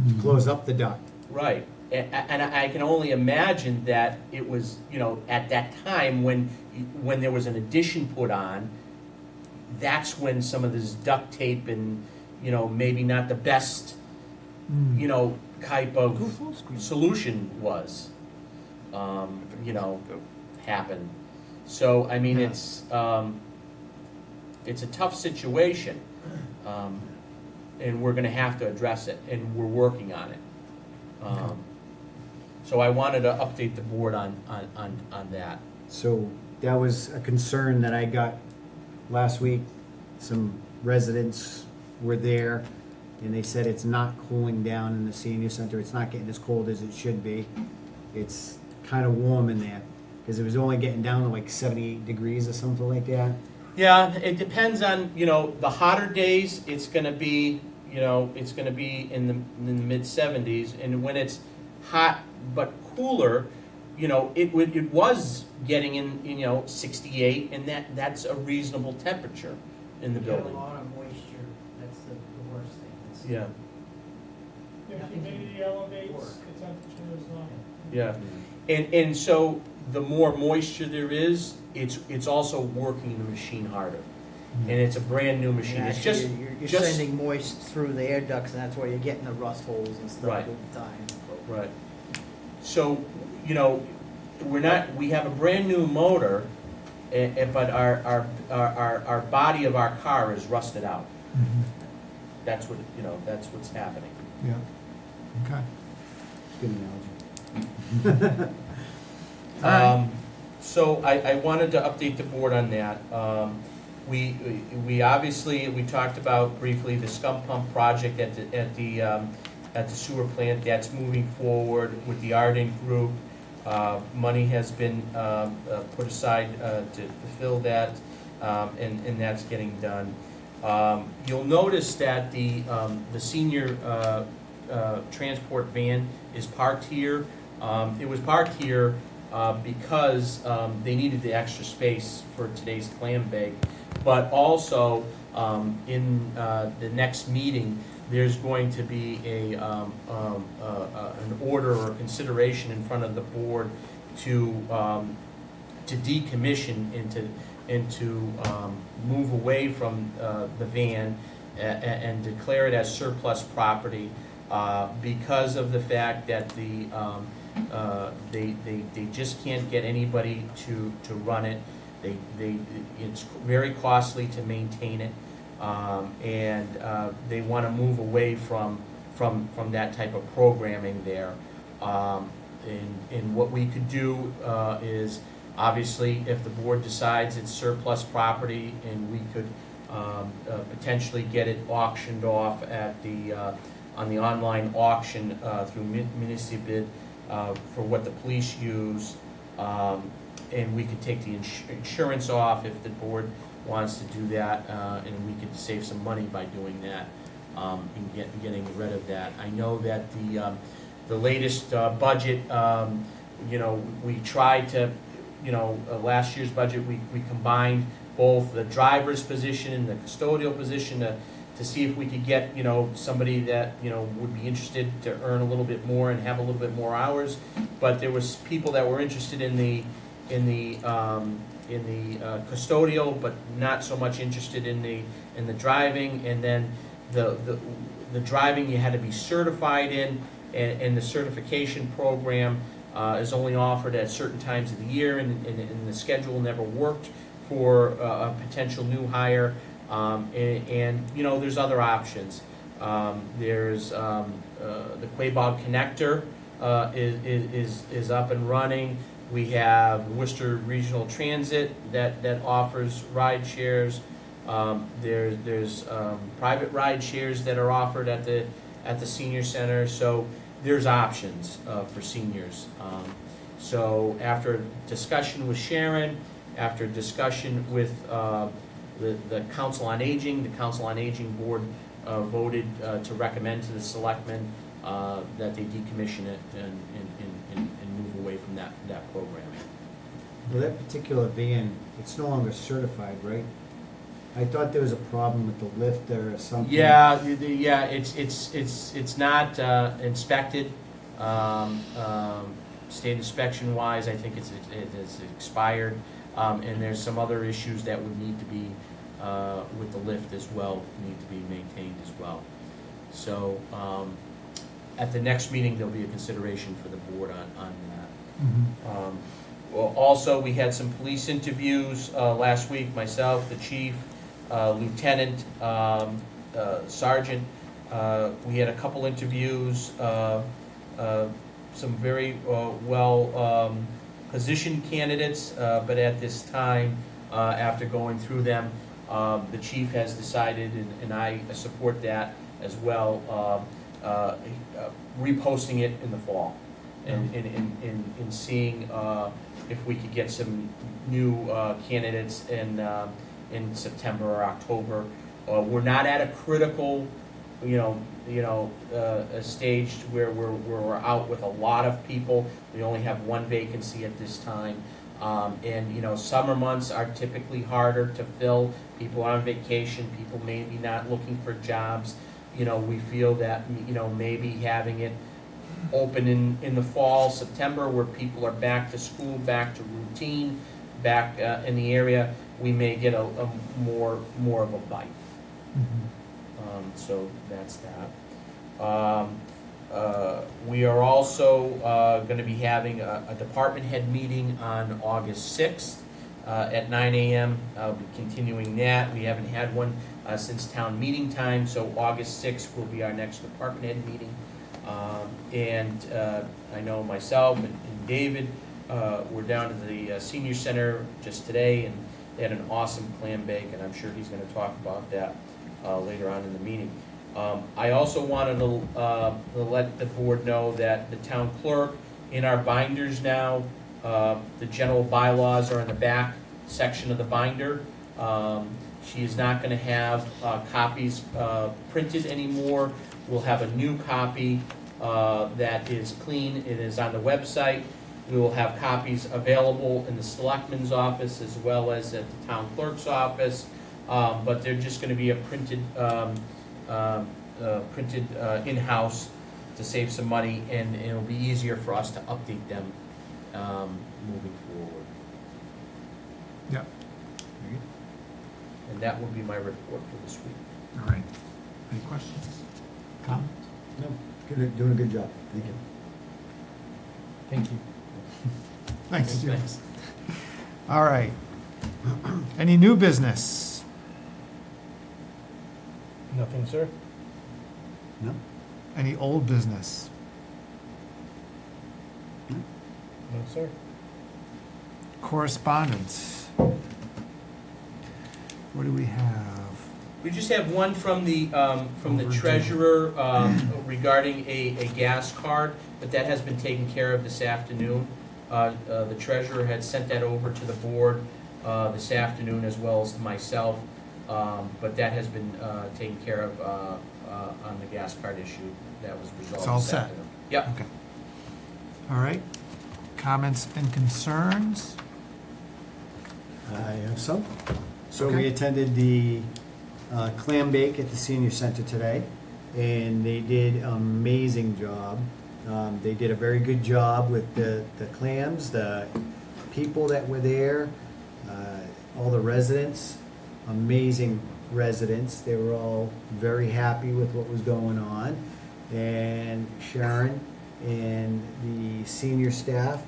to close up the duct. Right, and I can only imagine that it was, at that time when there was an addition put on, that's when some of this duct tape and, maybe not the best, type of solution was, happened. So, I mean, Yeah. it's a tough situation, and we're gonna have to address it, and we're working on it. So I wanted to update the board on that. So that was a concern that I got last week. Some residents were there, and they said it's not cooling down in the senior center. It's not getting as cold as it should be. It's kind of warm in there, because it was only getting down to like 78 degrees or something like that. Yeah, it depends on, the hotter days, it's gonna be, it's gonna be in the mid-70s, and when it's hot but cooler, it was getting in, 68, and that's a reasonable temperature in the You get a building. lot of moisture, that's the worst thing. It's- Yeah, If humidity elevates, the temperature is not. yeah. And so the more moisture there is, it's also working the machine harder. And it's a brand-new machine. And It's actually, just, you're just- sending moist through the air ducts, and that's why you're getting the rust holes and stuff Right. all the time. Right. So, we have a brand-new motor, but our body of our car is rusted out. That's what, that's what's happening. Yeah, okay. Good analogy. All right. So I wanted to update the board on that. We obviously, we talked about briefly the scum pump project at the sewer plant. That's moving forward with the Arden Group. Money has been put aside to fulfill that, and that's getting done. You'll notice that the senior transport van is parked here. It was parked here because they needed the extra space for today's clam bake. But also, in the next meeting, there's going to be an order or consideration in front of the board to decommission and to move away from the van and declare it as surplus property because of the fact that they just can't get anybody to run it. It's very costly to maintain it, and they want to move away from that type of programming there. And what we could do is, obviously, if the board decides it's surplus property, and we could potentially get it auctioned off at on the online auction through Municipid for what the police use. And we could take the insurance off if the board wants to do that, and we could save some money by doing that, and getting rid of that. I know that the latest budget, we tried to, last year's budget, we combined both the driver's position and the custodial position to see if we could get, somebody that, would be interested to earn a little bit more and have a little bit more hours. But there was people that were interested in the custodial, but not so much interested in the driving. And then the driving you had to be certified in, and the certification program is only offered at certain times of the year, and the schedule never worked for a potential new hire. And there's other options. There's the Quabog connector, is up and running. We have Worcester Regional Transit that offers ride shares. There's private ride shares that are offered at the senior center. So there's options for seniors. So after discussion with Sharon, after discussion with the Council on Aging, the Council on Aging Board voted to recommend to the Selectmen that they decommission it and move away from that program. Well, that particular van, it's no longer certified, right? I thought there was a problem with the lift there or something. Yeah, it's not inspected. State inspection wise, I think it's expired, and there's some other issues that would need to be with the lift as well, need to be maintained as well. So at the next meeting, there'll be a consideration for the board on that. Well, also, we had some police interviews last week, myself, the chief, lieutenant, sergeant. We had a couple interviews, some very well positioned candidates, but at this time, after going through them, the chief has decided, and I support that as well, reposting it in the fall and seeing if we could get some new candidates in September or October. We're not at a critical, a stage where we're out with a lot of people. We only have one vacancy at this time. And summer months are typically harder to fill. People are on vacation, people maybe not looking for jobs. We feel that, maybe having it open in the fall, September, where people are back to school, back to routine, back in the area, we may get a more of a bite. So that's that. We are also going to be having a department head meeting on August 6th at 9 a.m. I'll be continuing that. We haven't had one since town meeting time, so August 6th will be our next department head meeting. And I know myself and David were down to the senior center just today, and they had an awesome clam bake, and I'm sure he's going to talk about that later on in the meeting. I also wanted to let the board know that the town clerk, in our binders now, the general bylaws are in the back section of the binder. She is not going to have copies printed anymore. We'll have a new copy that is clean. It is on the website. We will have copies available in the selectman's office as well as at the town clerk's office, but they're just going to be a printed in-house to save some money, and it'll be easier for us to update them moving forward. Yep. And that will be my report for this week. All right. Any questions? Comments? No, doing a good job. Thank you. Thank you. Thanks, Jim. All right. Any new business? Nothing, sir? No? Any old business? No, sir. Correspondence? What do we have? We just have one from the Overdue. treasurer regarding a gas card, but that has been taken care of this afternoon. The treasurer had sent that over to the board this afternoon as well as to myself, but that has been taken care of on the gas card issue. That was resolved. It's all this set? afternoon. Yep. Okay. All right. Comments and concerns? I have some. So Okay. we attended the clam bake at the senior center today, and they did an amazing job. They did a very good job with the clams, the people that were there, all the residents, amazing residents. They were all very happy with what was going on. And Sharon and the senior staff,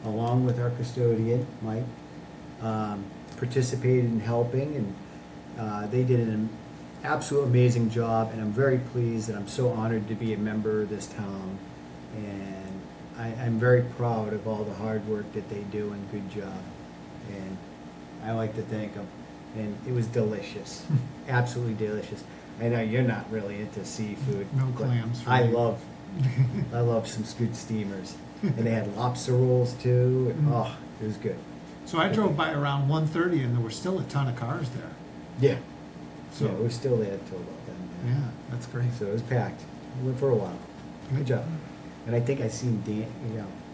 along with our custodian, Mike, participated in helping, and they did an absolute amazing job, and I'm very pleased and I'm so honored to be a member of this town. And I'm very proud of all the hard work that they do and good job. And I like to thank them. And it was delicious, absolutely delicious. I know you're not really into seafood. No but clams for I me. love some good steamers. And they had lobster rolls too, and Mm. oh, it was good. So I drove by around 1:30 and there were still a ton of cars there. Yeah. So, So we're still there till about then. yeah, that's great. So it was packed. We went for a while. Good job. And I think I seen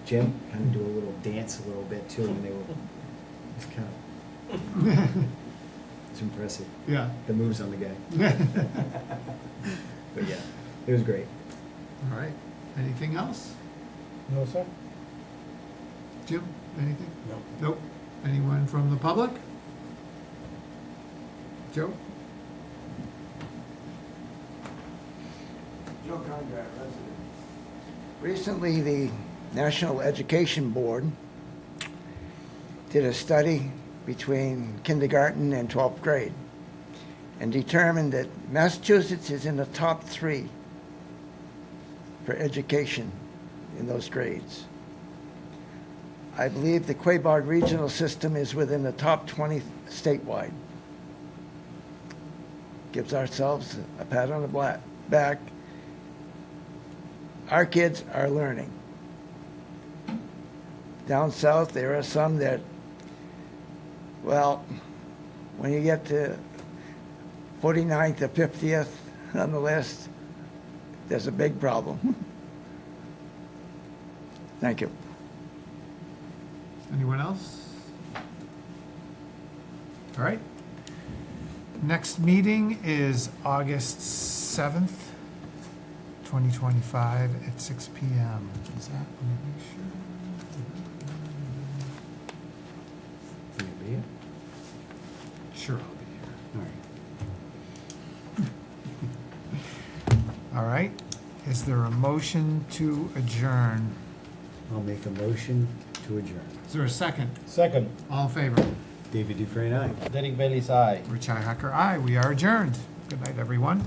Jim kind of do a little dance a little bit too, and they were, it's kind of, it's impressive, Yeah. the moves on the guy. But yeah, it was great. All right. Anything else? No, sir? Jim, anything? No. Nope. Anyone from the public? Joe? Joe Conrad, resident. Recently, the National Education Board did a study between kindergarten and 12th grade and determined that Massachusetts is in the top 3 for education in those grades. I believe the Quabog regional system is within the top 20 statewide. Gives ourselves a pat on the back. Our kids are learning. Down south, there are some that, well, when you get to 49th or 50th on the list, there's a big problem. Thank you. Anyone else? All right. Next meeting is August 7th, 2025 at 6 PM. Is that, let me make sure. Can you be here? Sure, I'll be here. All right. Is there a motion to adjourn? I'll make a motion to adjourn. Is there a second? Second, All in favor? David Dufresne, aye. Derek Bailey's aye. Richi Hacker, aye. We are adjourned. Good night, everyone.